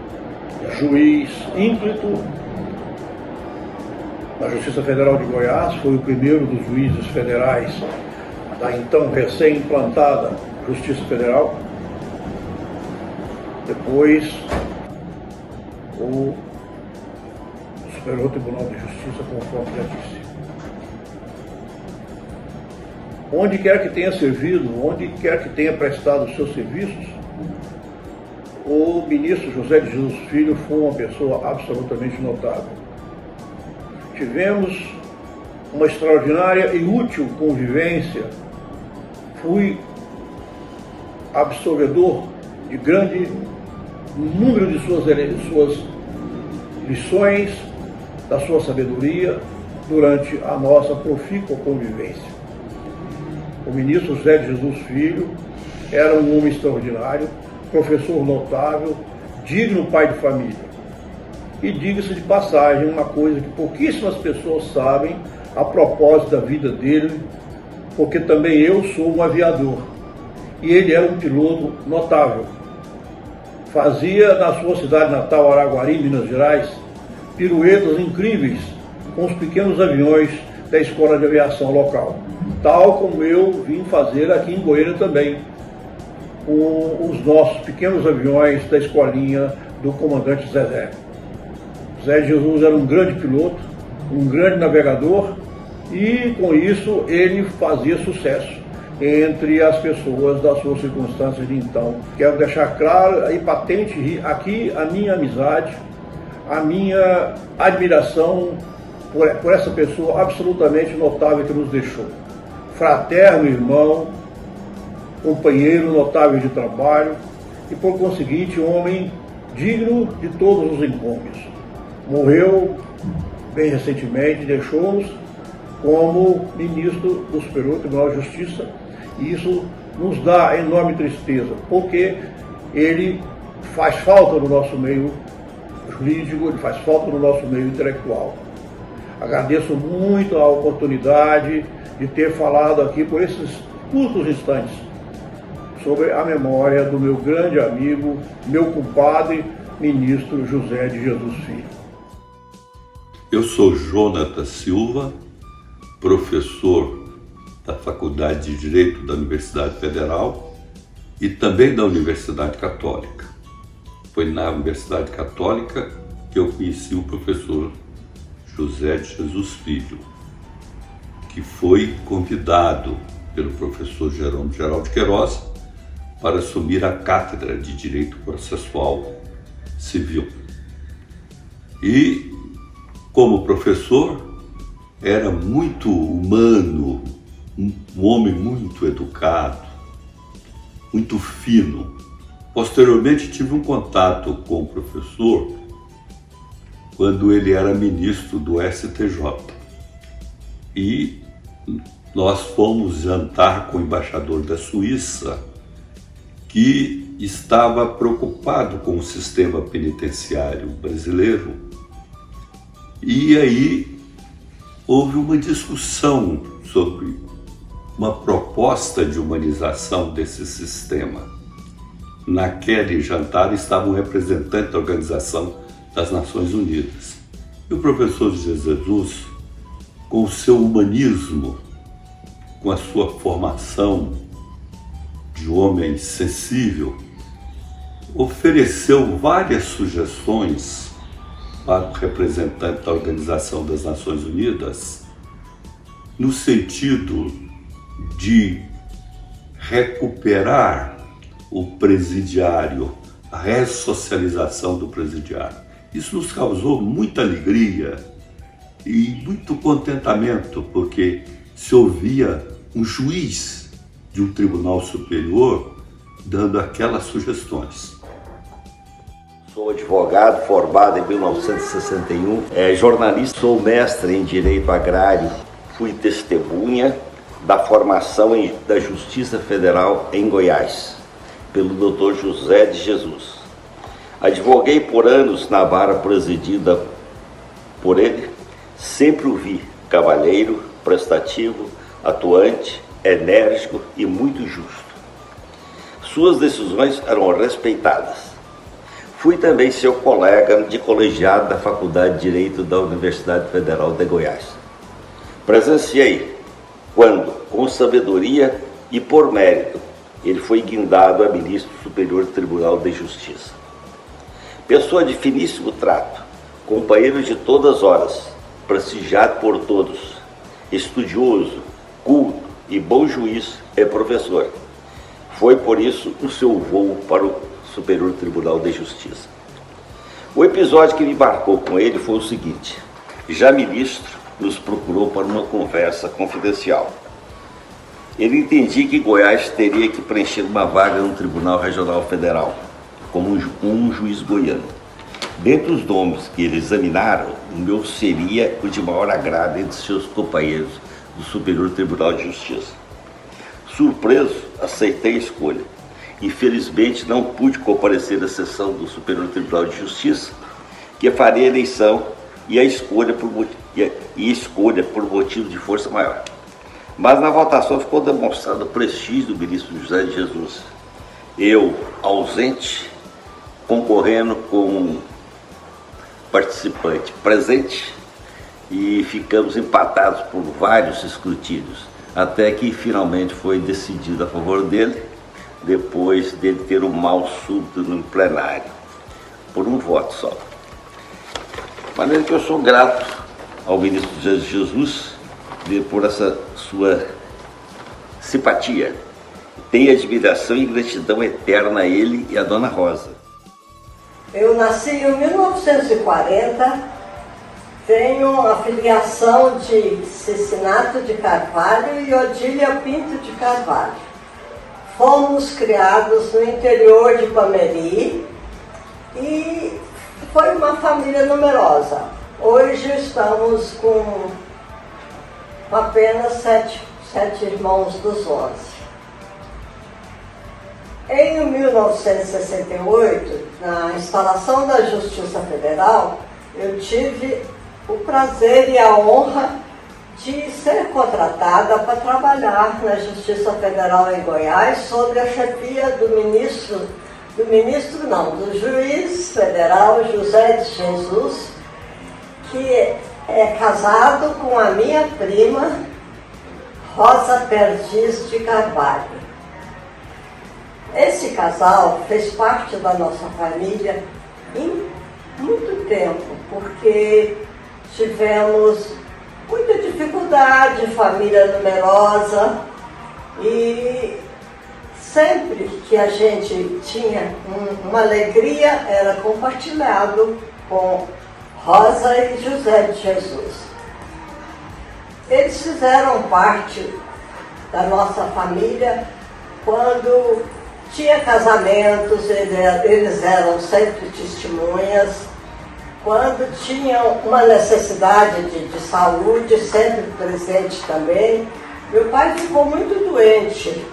juiz ínclito na Justiça Federal de Goiás, foi o primeiro dos juízes federais da então recém-implantada Justiça Federal. Depois, o Superior Tribunal de Justiça, conforme já disse. Onde quer que tenha servido, onde quer que tenha prestado os seus serviços, o ministro José de Jesus Filho foi uma pessoa absolutamente notável. Tivemos uma extraordinária e útil convivência. Fui absorvedor de grande número de suas lições, da sua sabedoria, durante a nossa profícua convivência. O ministro José de Jesus Filho era um homem extraordinário, professor notável, digno pai de família. E diga-se de passagem, uma coisa que pouquíssimas pessoas sabem a propósito da vida dele, porque também eu sou um aviador. E ele era um piloto notável. Fazia na sua cidade natal, Araguari, Minas Gerais, piruetas incríveis com os pequenos aviões da escola de aviação local. Tal como eu vim fazer aqui em Goiânia também, com os nossos pequenos aviões da escolinha do comandante Zezé. Zé de Jesus era um grande piloto, um grande navegador, e com isso ele fazia sucesso entre as pessoas das suas circunstâncias de então. Quero deixar claro e patente aqui a minha amizade, a minha admiração por essa pessoa absolutamente notável que nos deixou. Fraterno irmão, companheiro notável de trabalho e, por conseguinte, homem digno de todos os encômios. Morreu bem recentemente, deixou-nos como ministro do Superior Tribunal de Justiça, e isso nos dá enorme tristeza, porque ele faz falta no nosso meio jurídico, ele faz falta no nosso meio intelectual. Agradeço muito a oportunidade de ter falado aqui por esses curtos instantes sobre a memória do meu grande amigo, meu compadre, ministro José de Jesus Filho. Eu sou Jonathan Silva, professor da Faculdade de Direito da Universidade Federal e também da Universidade Católica. Foi na Universidade Católica que eu conheci o professor José de Jesus Filho, que foi convidado pelo professor Jerônimo Geraldo Queiroz para assumir a cátedra de Direito Processual Civil. E, como professor, era muito humano, um homem muito educado, muito fino. Posteriormente, tive um contato com o professor quando ele era ministro do STJ. E nós fomos jantar com o embaixador da Suíça, que estava preocupado com o sistema penitenciário brasileiro. E aí houve uma discussão sobre uma proposta de humanização desse sistema. Naquele jantar estavam representantes da Organização das Nações Unidas. E o professor Jesus, com o seu humanismo, com a sua formação de homem sensível, ofereceu várias sugestões para o representante da Organização das Nações Unidas no sentido de recuperar o presidiário, a ressocialização do presidiário. Isso nos causou muita alegria e muito contentamento, porque se ouvia um juiz de um tribunal superior dando aquelas sugestões. Sou advogado formado em 1961, jornalista, sou mestre em Direito Agrário, fui testemunha da formação da Justiça Federal em Goiás, pelo Dr. José de Jesus. Advoguei por anos na vara presidida por ele, sempre o vi cavalheiro, prestativo, atuante, enérgico e muito justo. Suas decisões eram respeitadas. Fui também seu colega de colegiado da Faculdade de Direito da Universidade Federal de Goiás. Presenciei quando, com sabedoria e por mérito, ele foi guindado a ministro superior do Tribunal de Justiça. Pessoa de finíssimo trato, companheiro de todas as horas, prestigiado por todos, estudioso, culto e bom juiz e professor. Foi por isso o seu voo para o Superior Tribunal de Justiça. O episódio que me marcou com ele foi o seguinte: já ministro nos procurou para uma conversa confidencial. Ele entendia que Goiás teria que preencher uma vaga no Tribunal Regional Federal, como um juiz goiano. Dentre os nomes que eles examinaram, o meu seria o de maior agrado entre seus companheiros do Superior Tribunal de Justiça. Surpreso, aceitei a escolha. Infelizmente, não pude comparecer à sessão do Superior Tribunal de Justiça, que faria a eleição e a escolha por motivo de força maior. Mas na votação ficou demonstrado o prestígio do ministro José de Jesus. Eu, ausente, concorrendo com um participante presente, e ficamos empatados por vários escrutínios, até que finalmente foi decidido a favor dele, depois dele ter um mal súbito no plenário, por um voto só. De maneira que eu sou grato ao ministro José de Jesus por essa sua simpatia. Tenho admiração e gratidão eterna a ele e a Dona Rosa. Eu nasci em 1940, tenho a filiação de Cecinato de Carvalho e Odília Pinto de Carvalho. Fomos criados no interior de Pameri e foi uma família numerosa. Hoje estamos com apenas sete irmãos dos 11. Em 1968, na instalação da Justiça Federal, eu tive o prazer e a honra de ser contratada para trabalhar na Justiça Federal em Goiás sob a chefia do juiz federal José de Jesus, que é casado com a minha prima Rosa Perdiz de Carvalho. Esse casal fez parte da nossa família em muito tempo, porque tivemos muita dificuldade, família numerosa, e sempre que a gente tinha uma alegria era compartilhado com Rosa e José de Jesus. Eles fizeram parte da nossa família quando tinha casamentos, eles eram sempre testemunhas. Quando tinham uma necessidade de saúde, sempre presente também. Meu pai ficou muito doente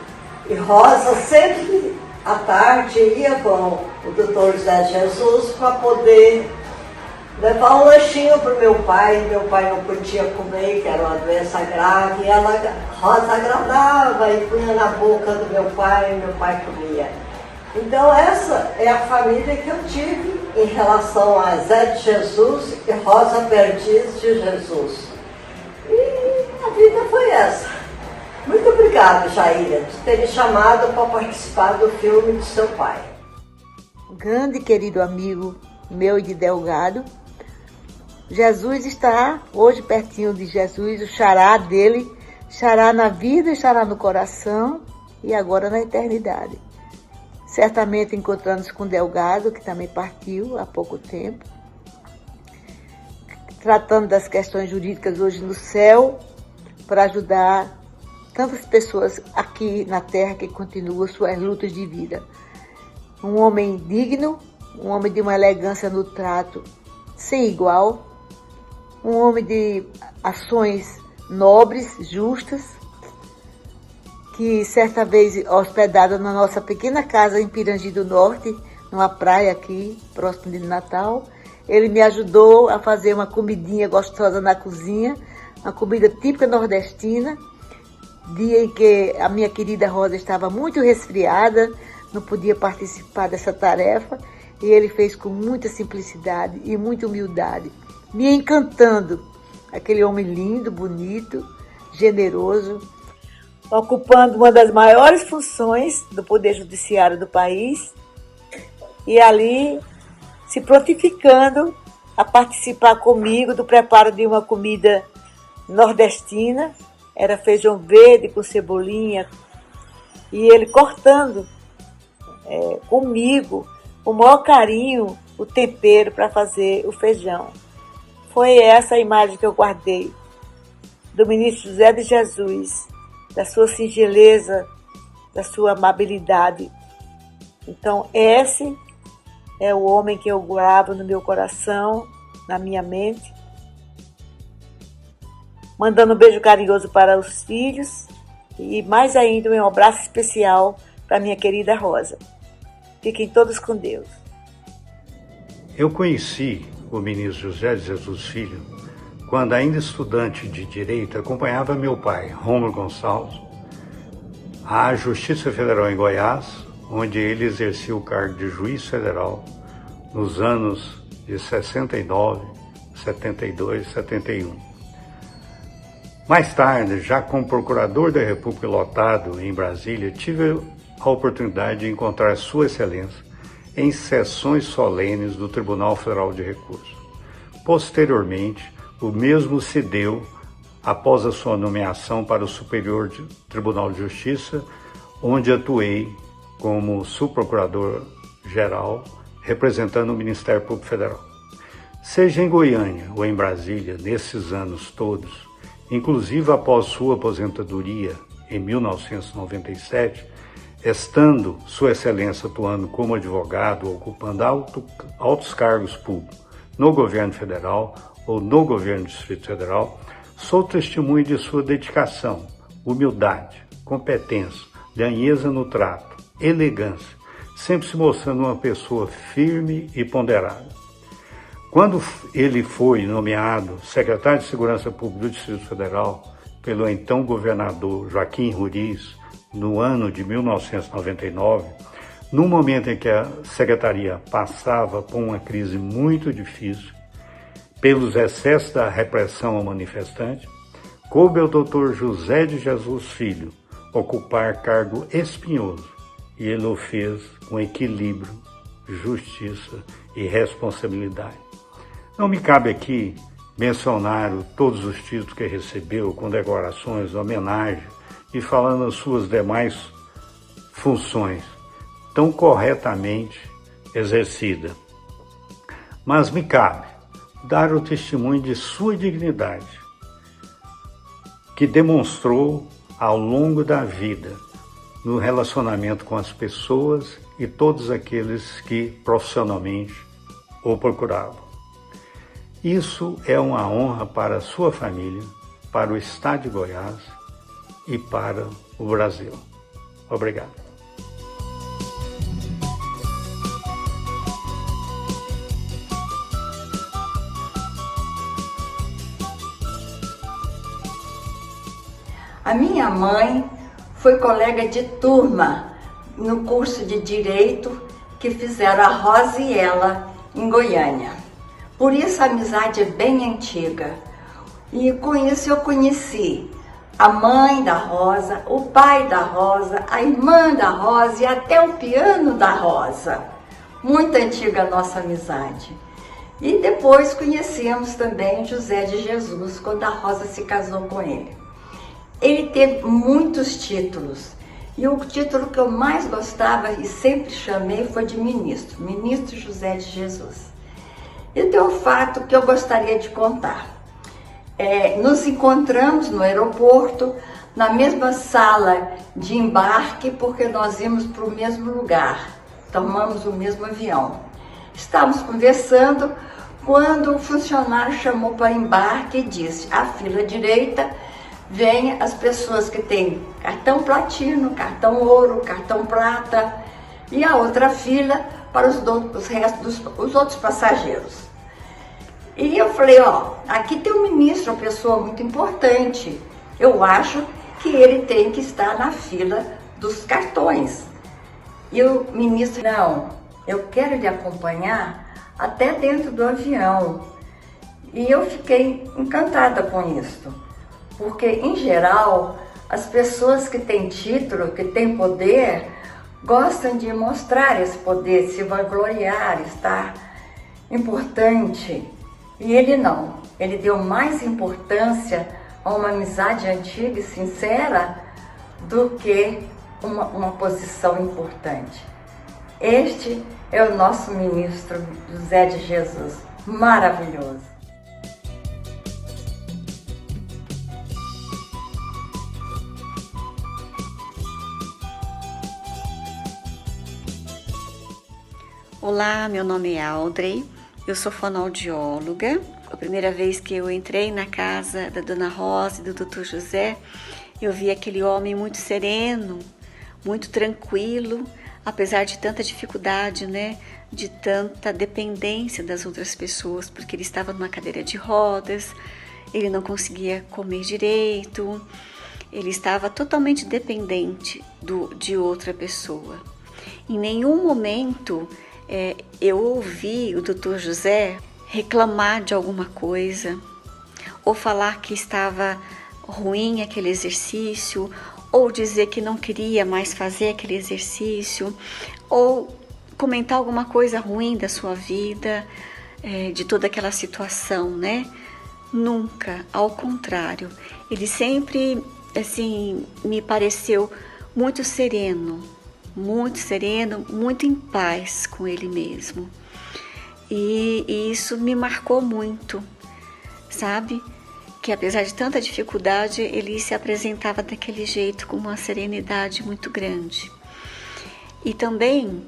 e Rosa sempre à tarde ia com o Dr. José de Jesus para poder levar um lanchinho para o meu pai. Meu pai não podia comer, que era uma doença grave, e Rosa agradava e punha na boca do meu pai e meu pai comia. Então essa é a família que eu tive em relação a Zé de Jesus e Rosa Perdiz de Jesus. E a vida foi essa. Muito obrigada, Jaíra, por ter me chamado para participar do filme de seu pai. Grande e querido amigo meu e de Delgado, Jesus está hoje pertinho de Jesus, o xará dele, xará na vida, xará no coração e agora na eternidade. Certamente encontrando-se com Delgado, que também partiu há pouco tempo, tratando das questões jurídicas hoje no céu, para ajudar tantas pessoas aqui na Terra que continuam suas lutas de vida. Um homem digno, um homem de uma elegância no trato sem igual, um homem de ações nobres, justas, que certa vez hospedado na nossa pequena casa em Pirangi do Norte, numa praia aqui, próximo de Natal, ele me ajudou a fazer uma comidinha gostosa na cozinha, uma comida típica nordestina, dia em que a minha querida Rosa estava muito resfriada, não podia participar dessa tarefa, e ele fez com muita simplicidade e muita humildade, me encantando. Aquele homem lindo, bonito, generoso, ocupando uma das maiores funções do Poder Judiciário do país e ali se prontificando a participar comigo do preparo de uma comida nordestina. Era feijão verde com cebolinha e ele cortando comigo, com o maior carinho, o tempero para fazer o feijão. Foi essa a imagem que eu guardei do ministro José de Jesus, da sua singeleza, da sua amabilidade. Então, esse é o homem que eu gravo no meu coração, na minha mente. Mandando um beijo carinhoso para os filhos e mais ainda um abraço especial para minha querida Rosa. Fiquem todos com Deus. Eu conheci o ministro José de Jesus Filho quando, ainda estudante de Direito, acompanhava meu pai, Rômulo Gonçalves, à Justiça Federal em Goiás, onde ele exercia o cargo de juiz federal nos anos de 69, 72, 71. Mais tarde, já como procurador da República lotado em Brasília, tive a oportunidade de encontrar Sua Excelência em sessões solenes do Tribunal Federal de Recursos. Posteriormente, o mesmo se deu após a sua nomeação para o Superior Tribunal de Justiça, onde atuei como subprocurador-geral, representando o Ministério Público Federal. Seja em Goiânia ou em Brasília, nesses anos todos, inclusive após sua aposentadoria em 1997, estando Sua Excelência atuando como advogado, ocupando altos cargos públicos no governo federal ou no governo do Distrito Federal, sou testemunho de sua dedicação, humildade, competência, lhanheza no trato, elegância, sempre se mostrando uma pessoa firme e ponderada. Quando ele foi nomeado secretário de Segurança Pública do Distrito Federal pelo então governador Joaquim Ruriz, no ano de 1999, no momento em que a secretaria passava por uma crise muito difícil, pelos excessos da repressão ao manifestante, coube ao Dr. José de Jesus Filho ocupar cargo espinhoso, e ele o fez com equilíbrio, justiça e responsabilidade. Não me cabe aqui mencionar todos os títulos que recebeu, condecorações, homenagens, e falando as suas demais funções, tão corretamente exercida. Mas me cabe dar o testemunho de sua dignidade, que demonstrou ao longo da vida, no relacionamento com as pessoas e todos aqueles que profissionalmente o procuravam. Isso é uma honra para a sua família, para o Estado de Goiás e para o Brasil. Obrigado. A minha mãe foi colega de turma no curso de Direito que fizeram a Rosa e ela em Goiânia. Por isso a amizade é bem antiga. E com isso eu conheci a mãe da Rosa, o pai da Rosa, a irmã da Rosa e até o piano da Rosa. Muito antiga a nossa amizade. E depois conhecemos também José de Jesus, quando a Rosa se casou com ele. Ele teve muitos títulos. E o título que eu mais gostava e sempre chamei foi de ministro, Ministro José de Jesus. E tem um fato que eu gostaria de contar. Nos encontramos no aeroporto, na mesma sala de embarque, porque nós íamos para o mesmo lugar, tomamos o mesmo avião. Estávamos conversando quando o funcionário chamou para embarque e disse: à fila direita vem as pessoas que têm cartão platino, cartão ouro, cartão prata, e a outra fila para os outros passageiros. E eu falei: ó, aqui tem um ministro, uma pessoa muito importante, eu acho que ele tem que estar na fila dos cartões. E o ministro: não, eu quero lhe acompanhar até dentro do avião. E eu fiquei encantada com isso, porque em geral as pessoas que têm título, que têm poder, gostam de mostrar esse poder, se vangloriar, estar importante. E ele não, ele deu mais importância a uma amizade antiga e sincera do que uma posição importante. Este é o nosso ministro José de Jesus, maravilhoso. Olá, meu nome é Audrey, eu sou fonoaudióloga. A primeira vez que eu entrei na casa da Dona Rosa e do Dr. José, eu vi aquele homem muito sereno, muito tranquilo, apesar de tanta dificuldade, né? De tanta dependência das outras pessoas, porque ele estava numa cadeira de rodas, ele não conseguia comer direito, ele estava totalmente dependente de outra pessoa. Em nenhum momento eu ouvi o Dr. José reclamar de alguma coisa, ou falar que estava ruim aquele exercício, ou dizer que não queria mais fazer aquele exercício, ou comentar alguma coisa ruim da sua vida, de toda aquela situação, né? Nunca, ao contrário. Ele sempre, assim, me pareceu muito sereno, muito em paz com ele mesmo. E isso me marcou muito, sabe? Que apesar de tanta dificuldade, ele se apresentava daquele jeito, com uma serenidade muito grande. E também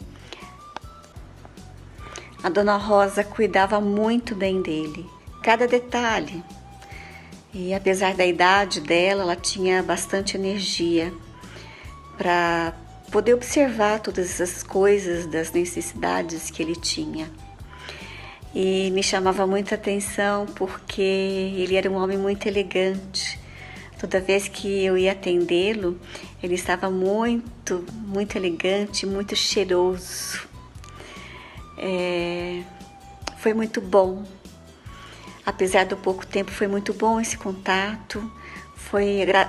a Dona Rosa cuidava muito bem dele, cada detalhe. E apesar da idade dela, ela tinha bastante energia para poder observar todas essas coisas, das necessidades que ele tinha. E me chamava muita atenção porque ele era um homem muito elegante. Toda vez que eu ia atendê-lo, ele estava muito elegante, muito cheiroso. Foi muito bom. Apesar do pouco tempo, foi muito bom esse contato.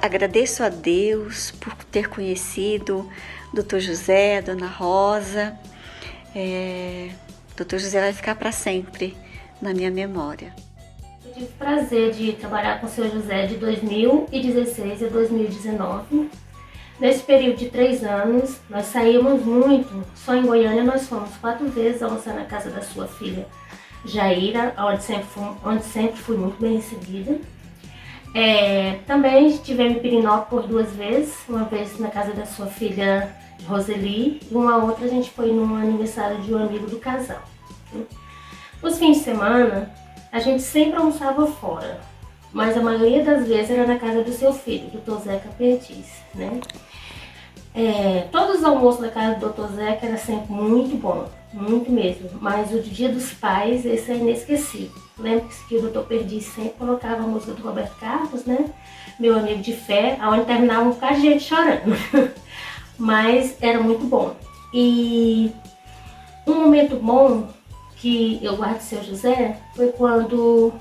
Agradeço a Deus por ter conhecido o Dr. José, a Dona Rosa. Dr. José vai ficar para sempre na minha memória. Eu tive o prazer de trabalhar com o Sr. José de 2016 a 2019. Nesse período de 3 anos, nós saímos muito. Só em Goiânia nós fomos 4 vezes almoçar na casa da sua filha Jaira, onde sempre fui muito bem recebida. Também estivemos em Pirinópolis por 2 vezes, uma vez na casa da sua filha Roseli, e uma outra a gente foi num aniversário de um amigo do casal. Os fins de semana, a gente sempre almoçava fora, mas a maioria das vezes era na casa do seu filho, Dr. Zeca Perdiz, né? Todos os almoços da casa do Dr. Zeca era sempre muito bom, muito mesmo, mas o Dia dos Pais, esse é inesquecível. Lembro que o Dr. Perdiz sempre colocava a música do Roberto Carlos, né? Meu amigo de fé, onde terminava um bocado de gente chorando. Mas era muito bom. E um momento bom que eu guardo do seu José foi quando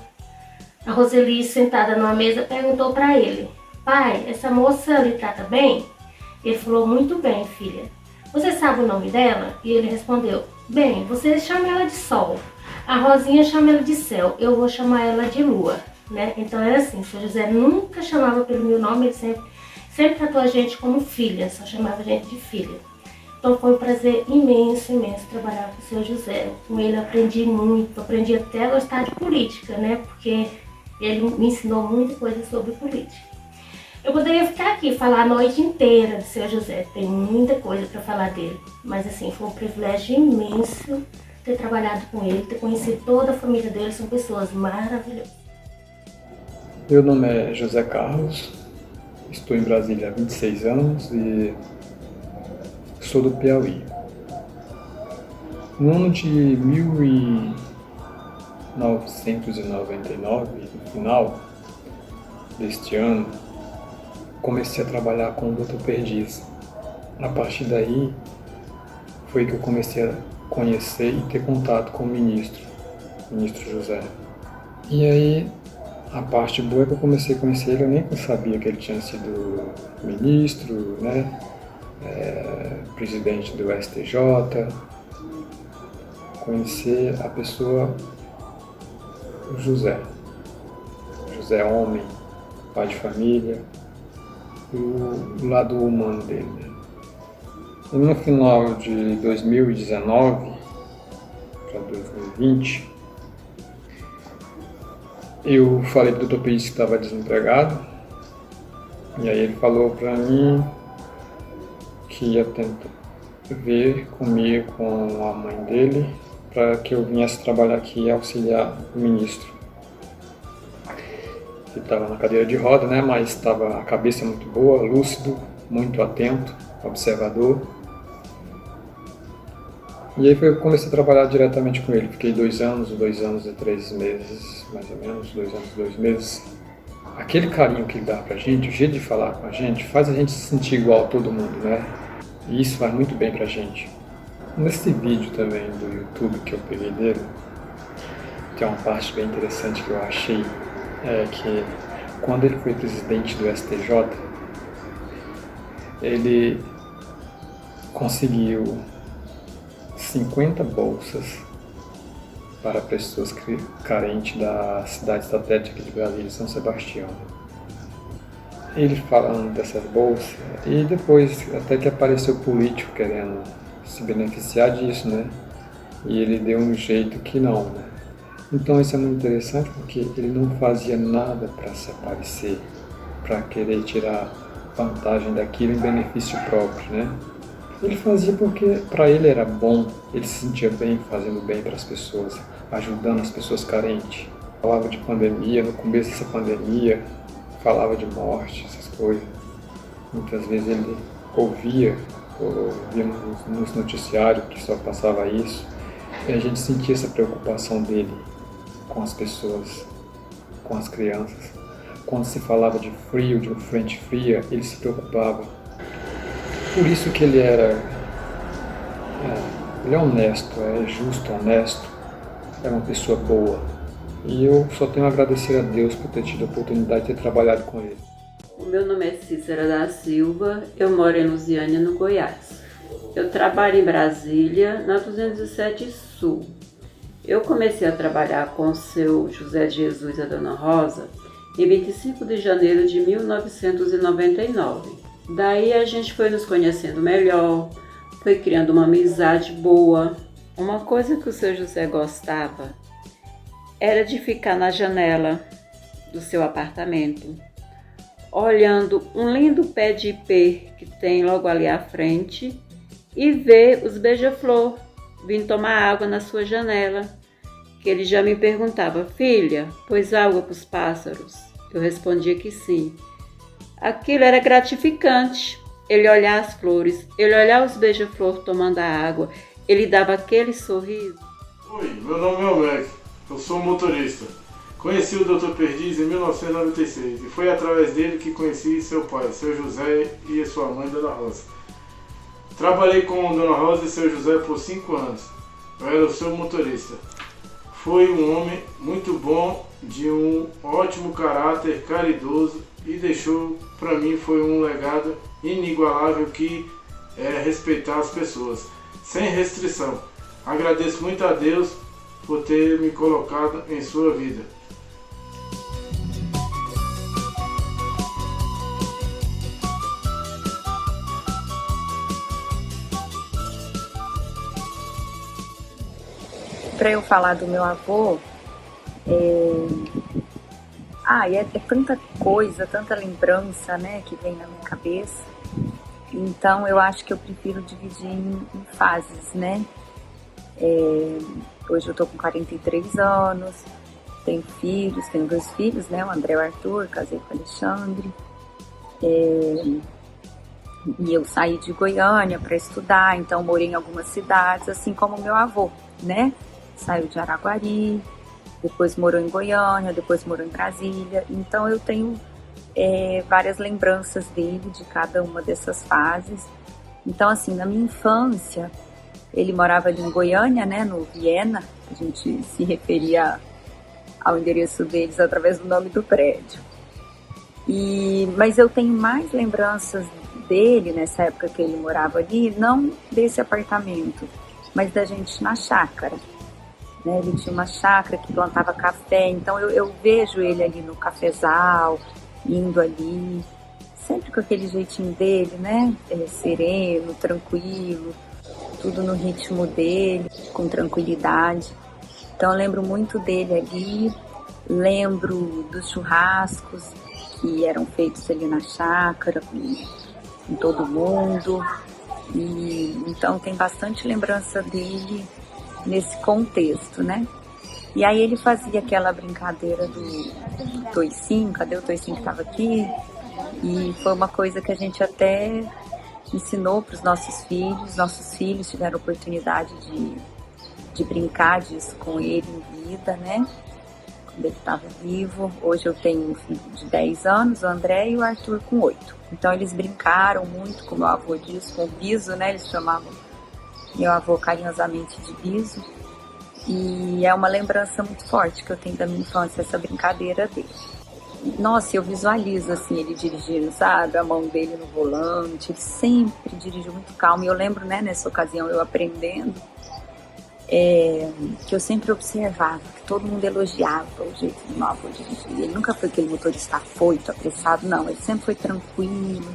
a Roseli, sentada numa mesa, perguntou para ele: pai, essa moça lhe trata bem? Ele falou: muito bem, filha. Você sabe o nome dela? E ele respondeu: bem, você chama ela de Sol, a Rosinha chama ela de Céu, eu vou chamar ela de Lua, né? Então era assim, o seu José nunca chamava pelo meu nome, ele sempre tratou a gente como filha, só chamava a gente de filha. Então foi um prazer imenso trabalhar com o seu José. Com ele aprendi muito, aprendi até a gostar de política, né? Porque ele me ensinou muita coisa sobre política. Eu poderia ficar aqui e falar a noite inteira do seu José, tem muita coisa para falar dele. Mas assim, foi um privilégio imenso ter trabalhado com ele, ter conhecido toda a família dele, são pessoas maravilhosas. Meu nome é José Carlos, estou em Brasília há 26 anos e sou do Piauí. No ano de 1999, no final deste ano, comecei a trabalhar com o Dr. Perdiz. A partir daí, foi que eu comecei a conhecer e ter contato com o ministro José. E aí, a parte boa é que eu comecei a conhecer ele, eu nem sabia que ele tinha sido ministro, né? Presidente do STJ. Conhecer a pessoa José homem, pai de família, e o lado humano dele. E no final de 2019 para 2020, eu falei para o Dr. Pires que estava desempregado, e aí ele falou para mim que ia tentar ver comigo, com a mãe dele, para que eu viesse trabalhar aqui e auxiliar o ministro. Ele estava na cadeira de roda, né, mas estava a cabeça muito boa, lúcido, muito atento, observador. E aí eu comecei a trabalhar diretamente com ele. Fiquei 2 anos e 3 meses, mais ou menos, 2 anos e 2 meses. Aquele carinho que ele dá pra gente, o jeito de falar com a gente, faz a gente se sentir igual a todo mundo, né? E isso faz muito bem pra gente. Nesse vídeo também do YouTube que eu peguei dele, tem uma parte bem interessante que eu achei, que quando ele foi presidente do STJ, ele conseguiu 50 bolsas para pessoas carentes da cidade satélite aqui de Brasília, São Sebastião. Ele falando dessas bolsas, e depois até que apareceu político querendo se beneficiar disso, né? E ele deu um jeito que não, né? Então isso é muito interessante porque ele não fazia nada para se aparecer, para querer tirar vantagem daquilo em benefício próprio, né? Ele fazia porque para ele era bom, ele se sentia bem fazendo bem para as pessoas, ajudando as pessoas carentes. Falava de pandemia, no começo dessa pandemia, falava de morte, essas coisas. Muitas vezes ele ouvia nos noticiários que só passava isso, e a gente sentia essa preocupação dele com as pessoas, com as crianças. Quando se falava de frio, de uma frente fria, ele se preocupava. Por isso que ele é honesto, é justo, honesto, é uma pessoa boa. E eu só tenho a agradecer a Deus por ter tido a oportunidade de ter trabalhado com ele. O meu nome é Cícera da Silva, eu moro em Lusiânia, no Goiás. Eu trabalho em Brasília, na 207 Sul. Eu comecei a trabalhar com o seu José de Jesus e a Dona Rosa em 25 de janeiro de 1999. Daí a gente foi nos conhecendo melhor, foi criando uma amizade boa. Uma coisa que o seu José gostava era de ficar na janela do seu apartamento, olhando um lindo pé de ipê que tem logo ali à frente e ver os beija-flor vindo tomar água na sua janela, que ele já me perguntava: filha, pôs água para os pássaros? Eu respondia que sim. Aquilo era gratificante, ele olhar as flores, ele olhar os beija-flor tomando a água, ele dava aquele sorriso. Oi, meu nome é Alex, eu sou motorista. Conheci o Dr. Perdiz em 1996 e foi através dele que conheci seu pai, seu José, e a sua mãe, Dona Rosa. Trabalhei com Dona Rosa e seu José por 5 anos. Eu era o seu motorista. Foi um homem muito bom, de um ótimo caráter, caridoso, e deixou para mim foi um legado inigualável, que é respeitar as pessoas, sem restrição. Agradeço muito a Deus por ter me colocado em sua vida. Para eu falar do meu avô, É tanta coisa, tanta lembrança, né, que vem na minha cabeça. Então eu acho que eu prefiro dividir em fases, né? Hoje eu tô com 43 anos, tenho dois filhos, né? O André e o Arthur, casei com o Alexandre. E eu saí de Goiânia para estudar, então morei em algumas cidades, assim como meu avô, né? Saiu de Araguari, depois morou em Goiânia, depois morou em Brasília. Então eu tenho várias lembranças dele, de cada uma dessas fases. Então, assim, na minha infância, ele morava ali em Goiânia, né, no Viena. A gente se referia ao endereço deles através do nome do prédio. Mas eu tenho mais lembranças dele nessa época que ele morava ali, não desse apartamento, mas da gente na chácara. Né? Ele tinha uma chácara que plantava café, então eu vejo ele ali no cafezal, indo ali, sempre com aquele jeitinho dele, né? Sereno, tranquilo, tudo no ritmo dele, com tranquilidade. Então eu lembro muito dele ali, lembro dos churrascos que eram feitos ali na chácara, com todo mundo. E então tem bastante lembrança dele nesse contexto, né? E aí ele fazia aquela brincadeira do toicinho, cadê o toicinho que estava aqui? E foi uma coisa que a gente até ensinou para os nossos filhos tiveram a oportunidade de brincar disso com ele em vida, né? Quando ele estava vivo. Hoje eu tenho um filho de 10 anos, o André, e o Arthur com 8. Então eles brincaram muito, como meu avô diz, com o Biso, né? Eles chamavam meu avô carinhosamente de Biso. E é uma lembrança muito forte que eu tenho da minha infância, essa brincadeira dele. Nossa, eu visualizo assim ele dirigindo, sabe? A mão dele no volante, ele sempre dirigiu muito calmo. E eu lembro, né, nessa ocasião, eu aprendendo, que eu sempre observava, que todo mundo elogiava o jeito do meu avô dirigir. Ele nunca foi aquele motorista afoito, apressado, não. Ele sempre foi tranquilo.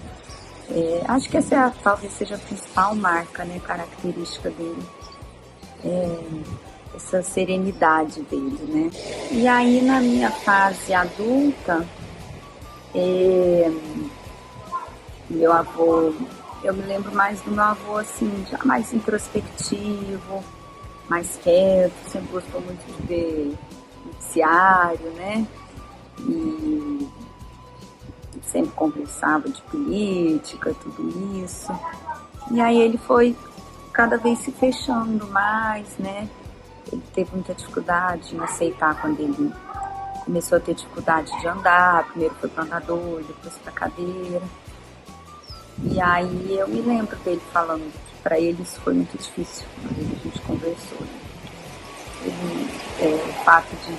Acho que essa talvez seja a principal marca, né, característica dele. Essa serenidade dele, né? E aí na minha fase adulta, meu avô, eu me lembro mais do meu avô assim, já mais introspectivo, mais quieto, sempre gostou muito de ver noticiário, né? E sempre conversava de política, tudo isso. E aí ele foi cada vez se fechando mais, né? Ele teve muita dificuldade em aceitar quando ele começou a ter dificuldade de andar. Primeiro foi para andador, depois para cadeira. E aí eu me lembro dele falando que para ele isso foi muito difícil, quando a gente conversou. O fato de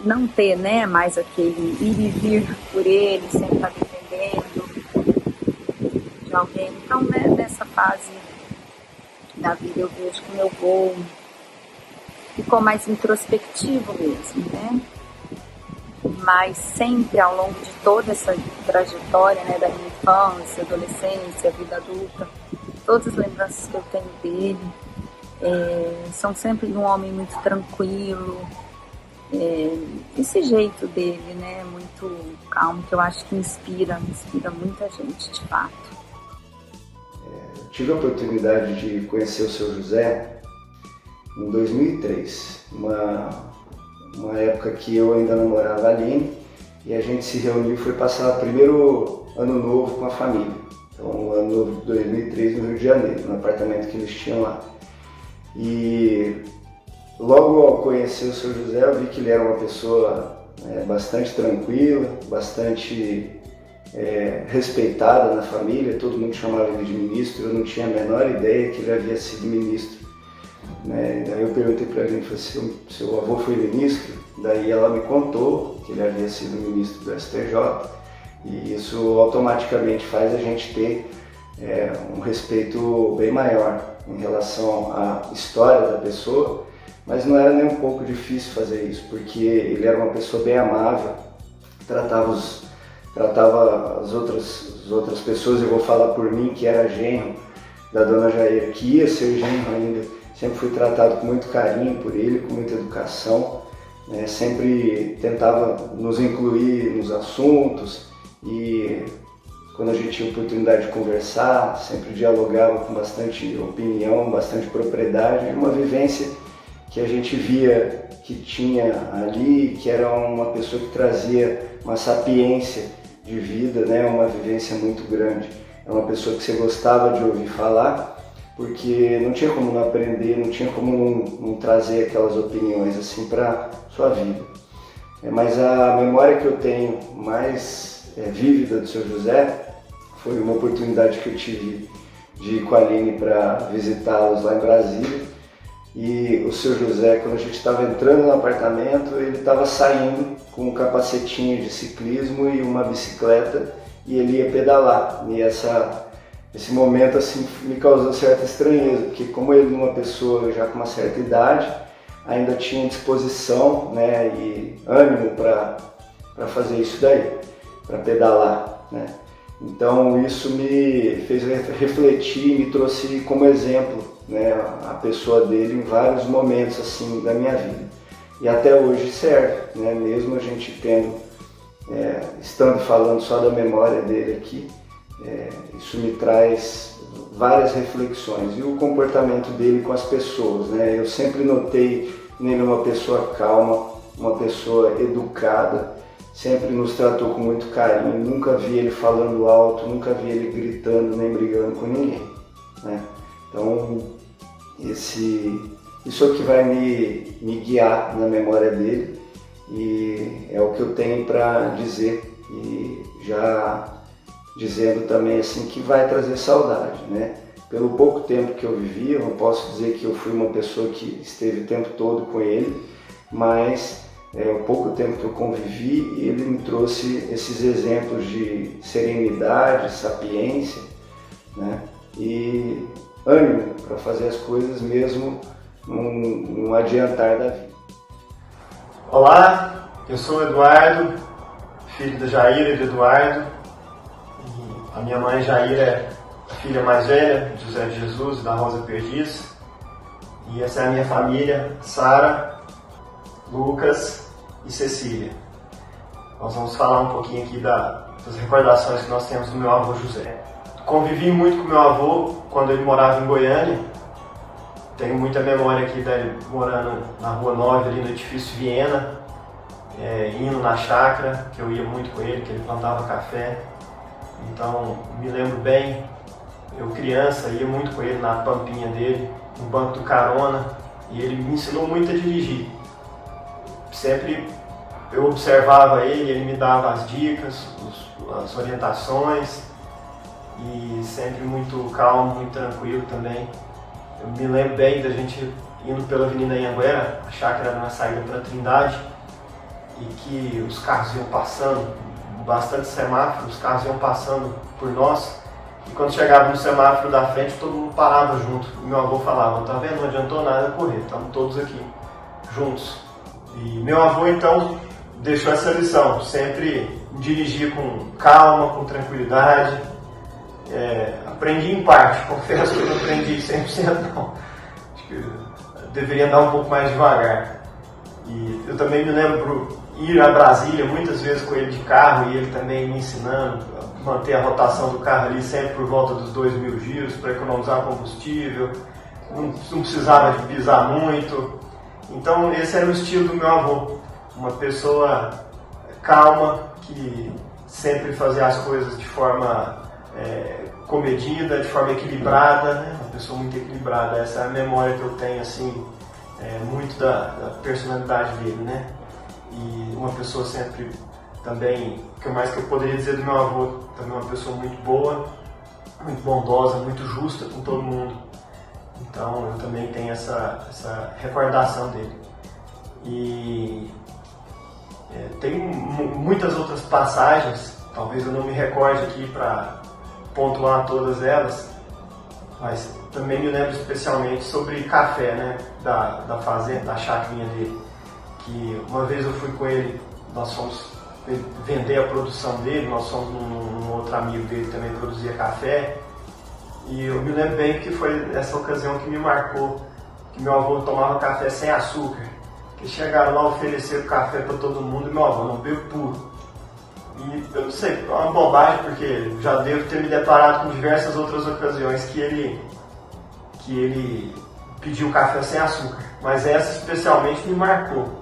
não ter, né, mais aquele ir e vir por ele, sempre estar dependendo de alguém. Então, né, nessa fase da vida eu vejo que o meu avô ficou mais introspectivo mesmo, né? Mas sempre ao longo de toda essa trajetória, né, da minha infância, adolescência, vida adulta, todas as lembranças que eu tenho dele são sempre de um homem muito tranquilo, esse jeito dele, né, muito calmo, que eu acho que inspira muita gente, de fato. Tive a oportunidade de conhecer o seu José em 2003, uma época que eu ainda não morava ali, e a gente se reuniu e foi passar o primeiro ano novo com a família. Então, o ano novo de 2003 no Rio de Janeiro, no apartamento que eles tinham lá. E logo ao conhecer o seu José, eu vi que ele era uma pessoa bastante tranquila, bastante respeitada na família, todo mundo chamava ele de ministro, eu não tinha a menor ideia que ele havia sido ministro. Daí eu perguntei para ele, falei, seu avô foi ministro? Daí ela me contou que ele havia sido ministro do STJ, e isso automaticamente faz a gente ter um respeito bem maior em relação à história da pessoa, mas não era nem um pouco difícil fazer isso, porque ele era uma pessoa bem amável, tratava as outras pessoas, eu vou falar por mim, que era genro da dona Jair, que ia ser genro ainda, sempre fui tratado com muito carinho por ele, com muita educação, né? Sempre tentava nos incluir nos assuntos e quando a gente tinha oportunidade de conversar, sempre dialogava com bastante opinião, bastante propriedade, uma vivência que a gente via que tinha ali, que era uma pessoa que trazia uma sapiência de vida, né? Uma vivência muito grande. É uma pessoa que você gostava de ouvir falar, porque não tinha como não aprender, não tinha como não trazer aquelas opiniões assim para sua vida. Mas a memória que eu tenho mais vívida do Seu José foi uma oportunidade que eu tive de ir com a Aline para visitá-los lá em Brasília. E o Seu José, quando a gente estava entrando no apartamento, ele estava saindo com um capacetinho de ciclismo e uma bicicleta e ele ia pedalar. E esse momento assim me causou certa estranheza, porque como ele é uma pessoa já com uma certa idade, ainda tinha disposição, né, e ânimo para fazer isso daí, para pedalar, né? Então isso me fez refletir, me trouxe como exemplo, né, a pessoa dele em vários momentos assim da minha vida. E até hoje serve, né, mesmo a gente estando falando só da memória dele aqui, isso me traz várias reflexões. E o comportamento dele com as pessoas, né? Eu sempre notei nele uma pessoa calma, uma pessoa educada, sempre nos tratou com muito carinho, nunca vi ele falando alto, nunca vi ele gritando nem brigando com ninguém, né? Então isso é o que vai me guiar na memória dele e é o que eu tenho para dizer, e já dizendo também assim que vai trazer saudade, né? Pelo pouco tempo que eu vivi, eu não posso dizer que eu fui uma pessoa que esteve o tempo todo com ele, mas o pouco tempo que eu convivi, ele me trouxe esses exemplos de serenidade, sapiência, né? E ânimo para fazer as coisas mesmo num adiantar da vida. Olá, eu sou o Eduardo, filho da Jaira e do Eduardo. A minha mãe Jaira é a filha mais velha, de José de Jesus e da Rosa Perdiz. E essa é a minha família, Sara, Lucas e Cecília. Nós vamos falar um pouquinho aqui das recordações que nós temos do meu avô José. Convivi muito com meu avô quando ele morava em Goiânia. Tenho muita memória aqui dele morando na Rua 9, ali no edifício Viena, indo na chácara, que eu ia muito com ele, que ele plantava café. Então, me lembro bem, eu criança ia muito com ele na pampinha dele, no banco do carona, e ele me ensinou muito a dirigir. Sempre eu observava ele me dava as dicas, as orientações, e sempre muito calmo, muito tranquilo também. Eu me lembro bem da gente indo pela Avenida Anhanguera, a chácara era uma saída para Trindade, e que os carros iam passando, bastante semáforos, os carros iam passando por nós, e quando chegava no semáforo da frente, todo mundo parava junto. E meu avô falava, tá vendo, não adiantou nada correr, estamos todos aqui, juntos. E meu avô, então, deixou essa lição, sempre dirigir com calma, com tranquilidade. Aprendi em parte, confesso que eu não aprendi 100% não. Acho que deveria andar um pouco mais devagar. E eu também me lembro ir a Brasília muitas vezes com ele de carro e ele também me ensinando a manter a rotação do carro ali sempre por volta dos 2.000 giros para economizar combustível, não precisava de pisar muito. Então esse era o estilo do meu avô, uma pessoa calma que sempre fazia as coisas de forma comedida, de forma equilibrada, né? Uma pessoa muito equilibrada. Essa é a memória que eu tenho assim, muito da personalidade dele, né? E uma pessoa sempre também, o que mais que eu poderia dizer do meu avô, também uma pessoa muito boa, muito bondosa, muito justa com todo mundo. Então eu também tenho essa recordação dele. E tem muitas outras passagens, talvez eu não me recorde aqui para pontuar todas elas, mas também me lembro especialmente sobre café, né, da fazenda, da chacrinha dele, que uma vez eu fui com ele, nós fomos vender a produção dele, nós fomos num outro amigo dele que também produzia café, e eu me lembro bem que foi essa ocasião que me marcou, que meu avô tomava café sem açúcar, que Eles chegaram lá, ofereceram café para todo mundo e meu avô não bebeu puro. E eu não sei, é uma bobagem, porque já devo ter me deparado com diversas outras ocasiões que ele pediu café sem açúcar. Mas essa especialmente me marcou.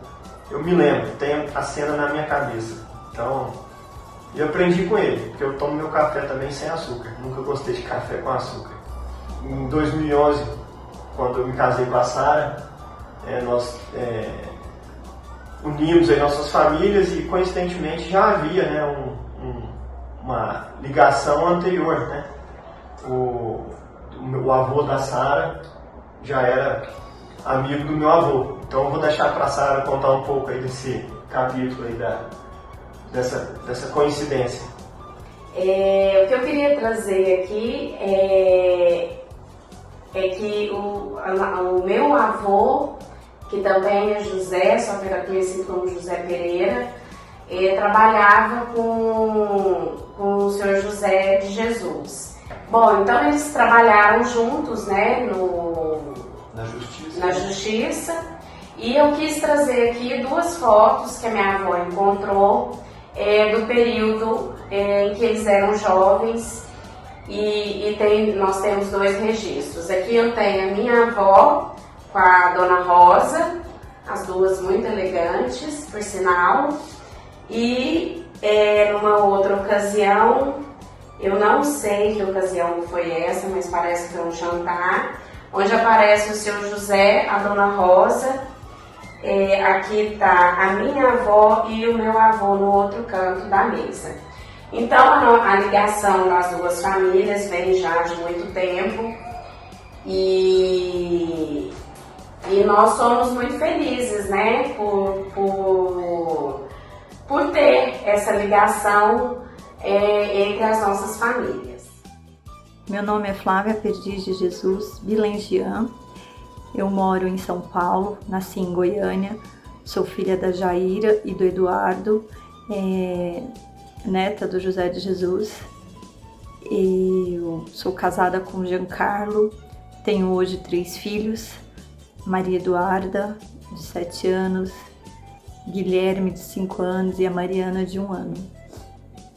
Eu me lembro, tenho a cena na minha cabeça. Então, eu aprendi com ele, porque eu tomo meu café também sem açúcar. Nunca gostei de café com açúcar. Em 2011, quando eu me casei com a Sara, nós unimos aí nossas famílias e coincidentemente já havia, né, uma ligação anterior, né? O avô da Sara já era amigo do meu avô. Então eu vou deixar para a Sara contar um pouco aí desse capítulo aí dessa coincidência. O que eu queria trazer aqui é que o meu avô, que também é José, só que era conhecido como José Pereira, trabalhava com o Senhor José de Jesus. Bom, então eles trabalharam juntos, né, na justiça, e eu quis trazer aqui 2 fotos que a minha avó encontrou do período em que eles eram jovens, e nós temos 2 registros. Aqui eu tenho a minha avó com a Dona Rosa, as duas muito elegantes, por sinal, e numa outra ocasião, eu não sei que ocasião foi essa, mas parece que foi um jantar, onde aparece o seu José, a Dona Rosa, aqui está a minha avó e o meu avô no outro canto da mesa. Então a ligação das 2 famílias vem já de muito tempo e nós somos muito felizes, né, por ter essa ligação entre as nossas famílias. Meu nome é Flávia Perdiz de Jesus Bilengian. Eu moro em São Paulo, nasci em Goiânia, sou filha da Jaira e do Eduardo, neta do José de Jesus. Eu sou casada com o Giancarlo, tenho hoje 3 filhos, Maria Eduarda, de 7 anos, Guilherme, de 5 anos, e a Mariana, de 1 ano.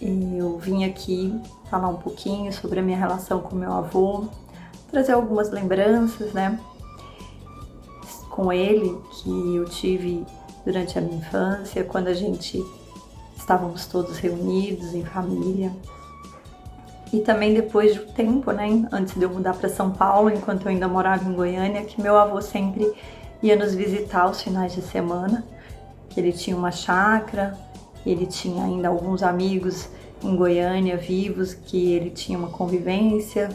Eu vim aqui falar um pouquinho sobre a minha relação com meu avô, trazer algumas lembranças, né, com ele, que eu tive durante a minha infância, quando a gente estávamos todos reunidos em família. E também depois de um tempo, né, antes de eu mudar para São Paulo, enquanto eu ainda morava em Goiânia, que meu avô sempre ia nos visitar aos finais de semana, que ele tinha uma chácara, ele tinha ainda alguns amigos em Goiânia vivos, que ele tinha uma convivência,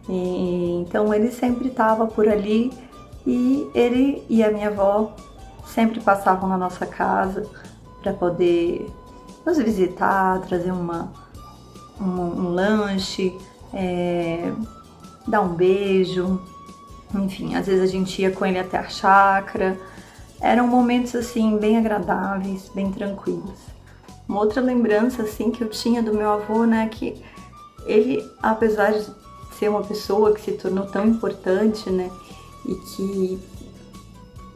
então ele sempre estava por ali, e ele e a minha avó sempre passavam na nossa casa para poder nos visitar, trazer um lanche, dar um beijo, enfim, às vezes a gente ia com ele até a chácara. Eram momentos assim bem agradáveis, bem tranquilos. Uma outra lembrança assim que eu tinha do meu avô, né, que ele, apesar de ser uma pessoa que se tornou tão importante, né, e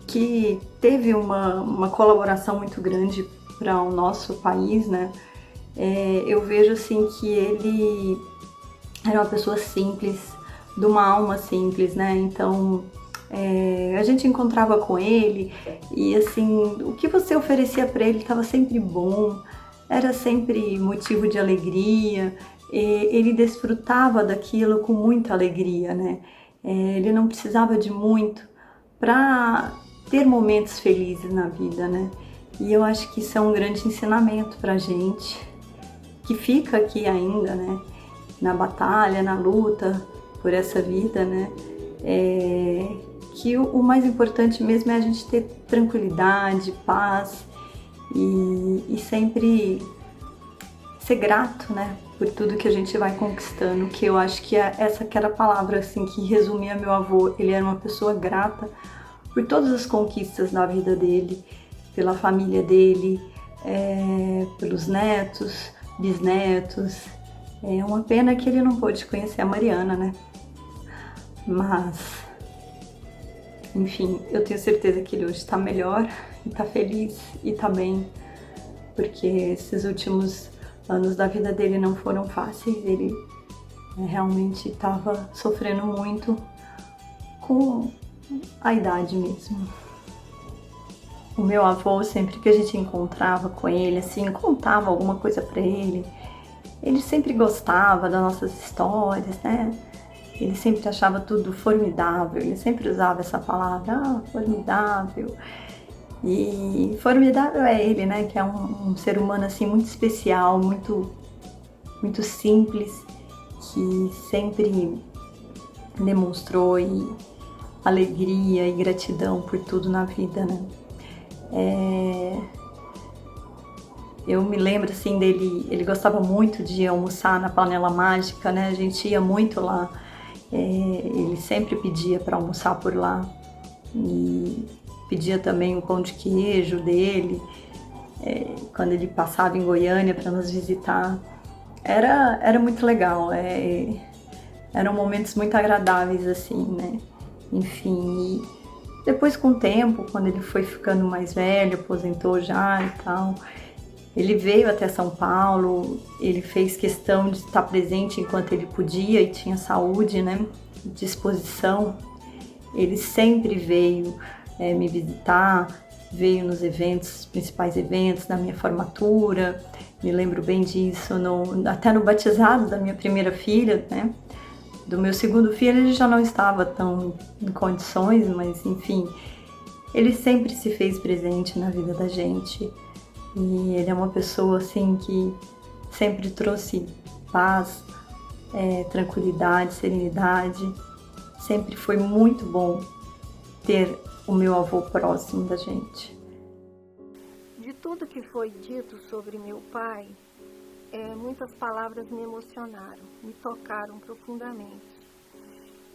que teve uma colaboração muito grande para o nosso país, né, eu vejo assim que ele era uma pessoa simples, de uma alma simples, né, então a gente encontrava com ele e assim, o que você oferecia para ele estava sempre bom, era sempre motivo de alegria, ele desfrutava daquilo com muita alegria, né? Ele não precisava de muito para ter momentos felizes na vida, né? E eu acho que isso é um grande ensinamento pra gente, que fica aqui ainda, né? Na batalha, na luta por essa vida, né? Que o mais importante mesmo é a gente ter tranquilidade, paz e sempre ser grato, né, por tudo que a gente vai conquistando, que eu acho que essa que era a palavra assim, que resumia meu avô. Ele era uma pessoa grata por todas as conquistas da vida dele, pela família dele, pelos netos, bisnetos. É uma pena que ele não pôde conhecer a Mariana, né? Mas Enfim, eu tenho certeza que ele hoje está melhor, está feliz e está bem, porque esses últimos anos da vida dele não foram fáceis. Ele realmente estava sofrendo muito com a idade mesmo. O meu avô, sempre que a gente encontrava com ele, assim, contava alguma coisa para ele, ele sempre gostava das nossas histórias, né? Ele sempre achava tudo formidável, ele sempre usava essa palavra, formidável. E formidável é ele, né? Que é um ser humano, assim, muito especial, muito simples, que sempre demonstrou alegria e gratidão por tudo na vida, né? Eu me lembro, assim, dele, ele gostava muito de almoçar na Panela Mágica, né? A gente ia muito lá. Ele sempre pedia para almoçar por lá e pedia também o pão de queijo dele quando ele passava em Goiânia para nos visitar. Era muito legal, eram momentos muito agradáveis, assim, né? Enfim, e depois, com o tempo, quando ele foi ficando mais velho, aposentou já e tal, ele veio até São Paulo, ele fez questão de estar presente enquanto ele podia e tinha saúde, né, disposição. Ele sempre veio me visitar, veio nos eventos, principais eventos da minha formatura, me lembro bem disso, até no batizado da minha primeira filha, né. Do meu segundo filho ele já não estava tão em condições, mas enfim, ele sempre se fez presente na vida da gente. E ele é uma pessoa, assim, que sempre trouxe paz, tranquilidade, serenidade. Sempre foi muito bom ter o meu avô próximo da gente. De tudo que foi dito sobre meu pai, muitas palavras me emocionaram, me tocaram profundamente.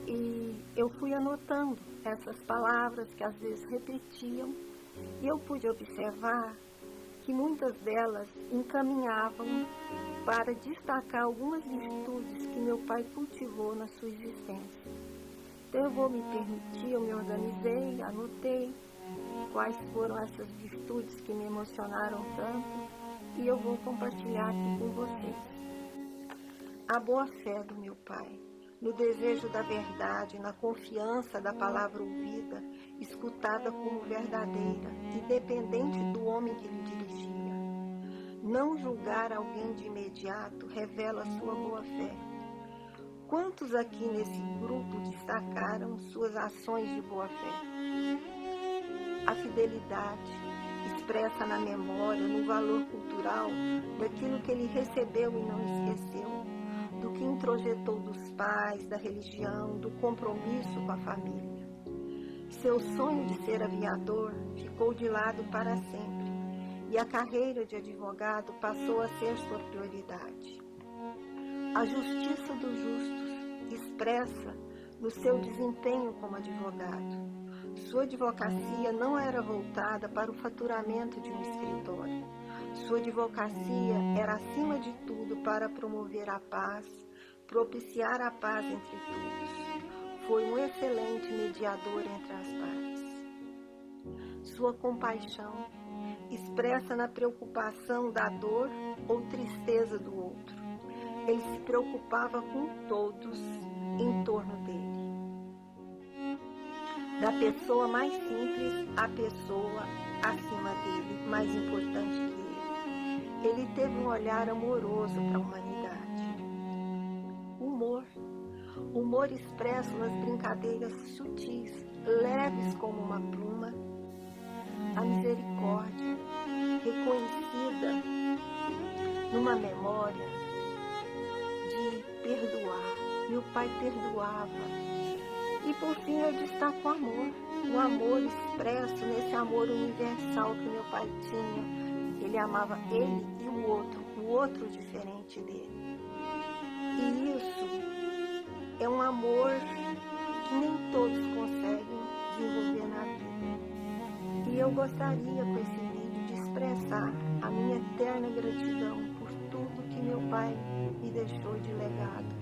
E eu fui anotando essas palavras que às vezes repetiam, e eu pude observar que muitas delas encaminhavam para destacar algumas virtudes que meu pai cultivou na sua existência. Então eu vou me permitir, eu me organizei, anotei quais foram essas virtudes que me emocionaram tanto e eu vou compartilhar aqui com vocês. A boa fé do meu pai, no desejo da verdade, na confiança da palavra ouvida, escutada como verdadeira, independente do homem que lhe dirigia. Não julgar alguém de imediato revela sua boa fé. Quantos aqui nesse grupo destacaram suas ações de boa fé? A fidelidade expressa na memória, no valor cultural, daquilo que ele recebeu e não esqueceu, do que introjetou dos pais, da religião, do compromisso com a família. Seu sonho de ser aviador ficou de lado para sempre, e a carreira de advogado passou a ser sua prioridade. A justiça dos justos expressa no seu desempenho como advogado. Sua advocacia não era voltada para o faturamento de um escritório. Sua advocacia era, acima de tudo, para promover a paz, propiciar a paz entre todos. Foi um excelente mediador entre as partes. Sua compaixão expressa na preocupação da dor ou tristeza do outro. Ele se preocupava com todos em torno dele. Da pessoa mais simples à pessoa acima dele, mais importante que ele. Ele teve um olhar amoroso para a humanidade. Humor expresso nas brincadeiras sutis, leves como uma pluma. A misericórdia, reconhecida numa memória de perdoar. Meu pai perdoava. E por fim eu destaco o amor expresso nesse amor universal que meu pai tinha. Ele amava ele e o outro diferente dele. E isso é um amor que nem todos conseguem desenvolver na vida. E eu gostaria com esse vídeo de expressar a minha eterna gratidão por tudo que meu pai me deixou de legado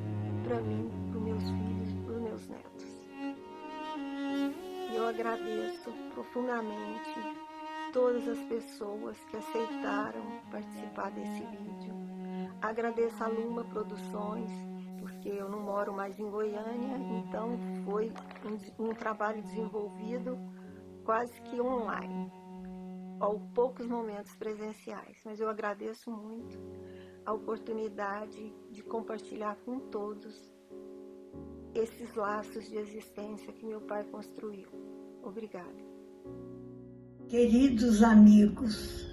para mim, para os meus filhos, para os meus netos. E eu agradeço profundamente todas as pessoas que aceitaram participar desse vídeo. Agradeço a Luma Produções, porque eu não moro mais em Goiânia, então foi um trabalho desenvolvido quase que online, ou poucos momentos presenciais, mas eu agradeço muito a oportunidade de compartilhar com todos esses laços de existência que meu pai construiu. Obrigada. Queridos amigos,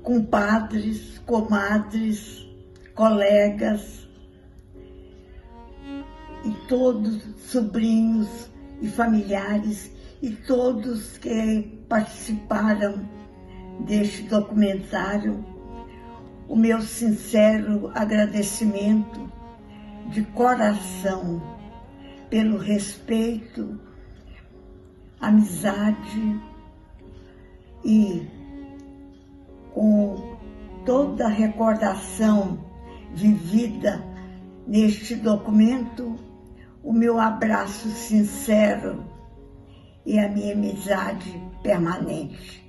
compadres, comadres, colegas e todos sobrinhos e familiares e todos que participaram deste documentário, o meu sincero agradecimento de coração pelo respeito, amizade e com toda a recordação vivida neste documento, o meu abraço sincero e a minha amizade permanente.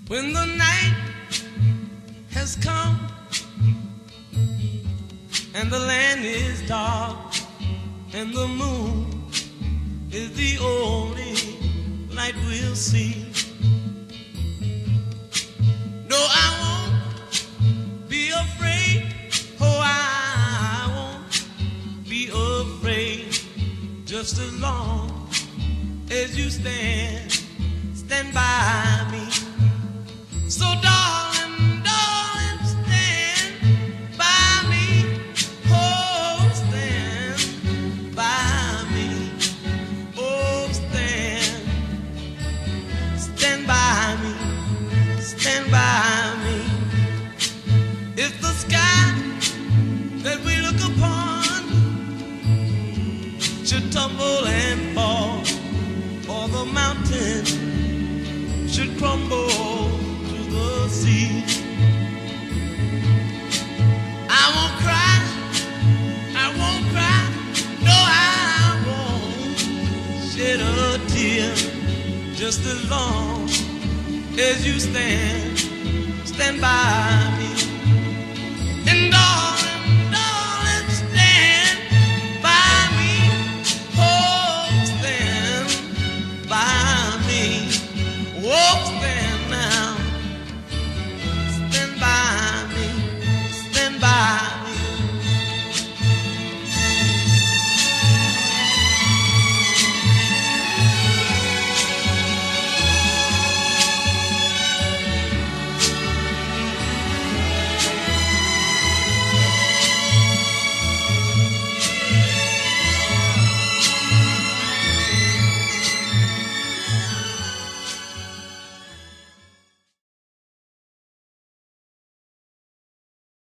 When the night has come and the land is dark and the moon is the only light we'll see. No, I won't be afraid. Oh, I won't be afraid. Just as long as you stand by me. So darling, darling, stand by me. Oh, stand by me. Oh, stand by me. Stand by me. If the sky that we look upon should tumble and fall, or the mountain should crumble to the sea, I won't cry, no, I won't shed a tear, just as long as you stand by me.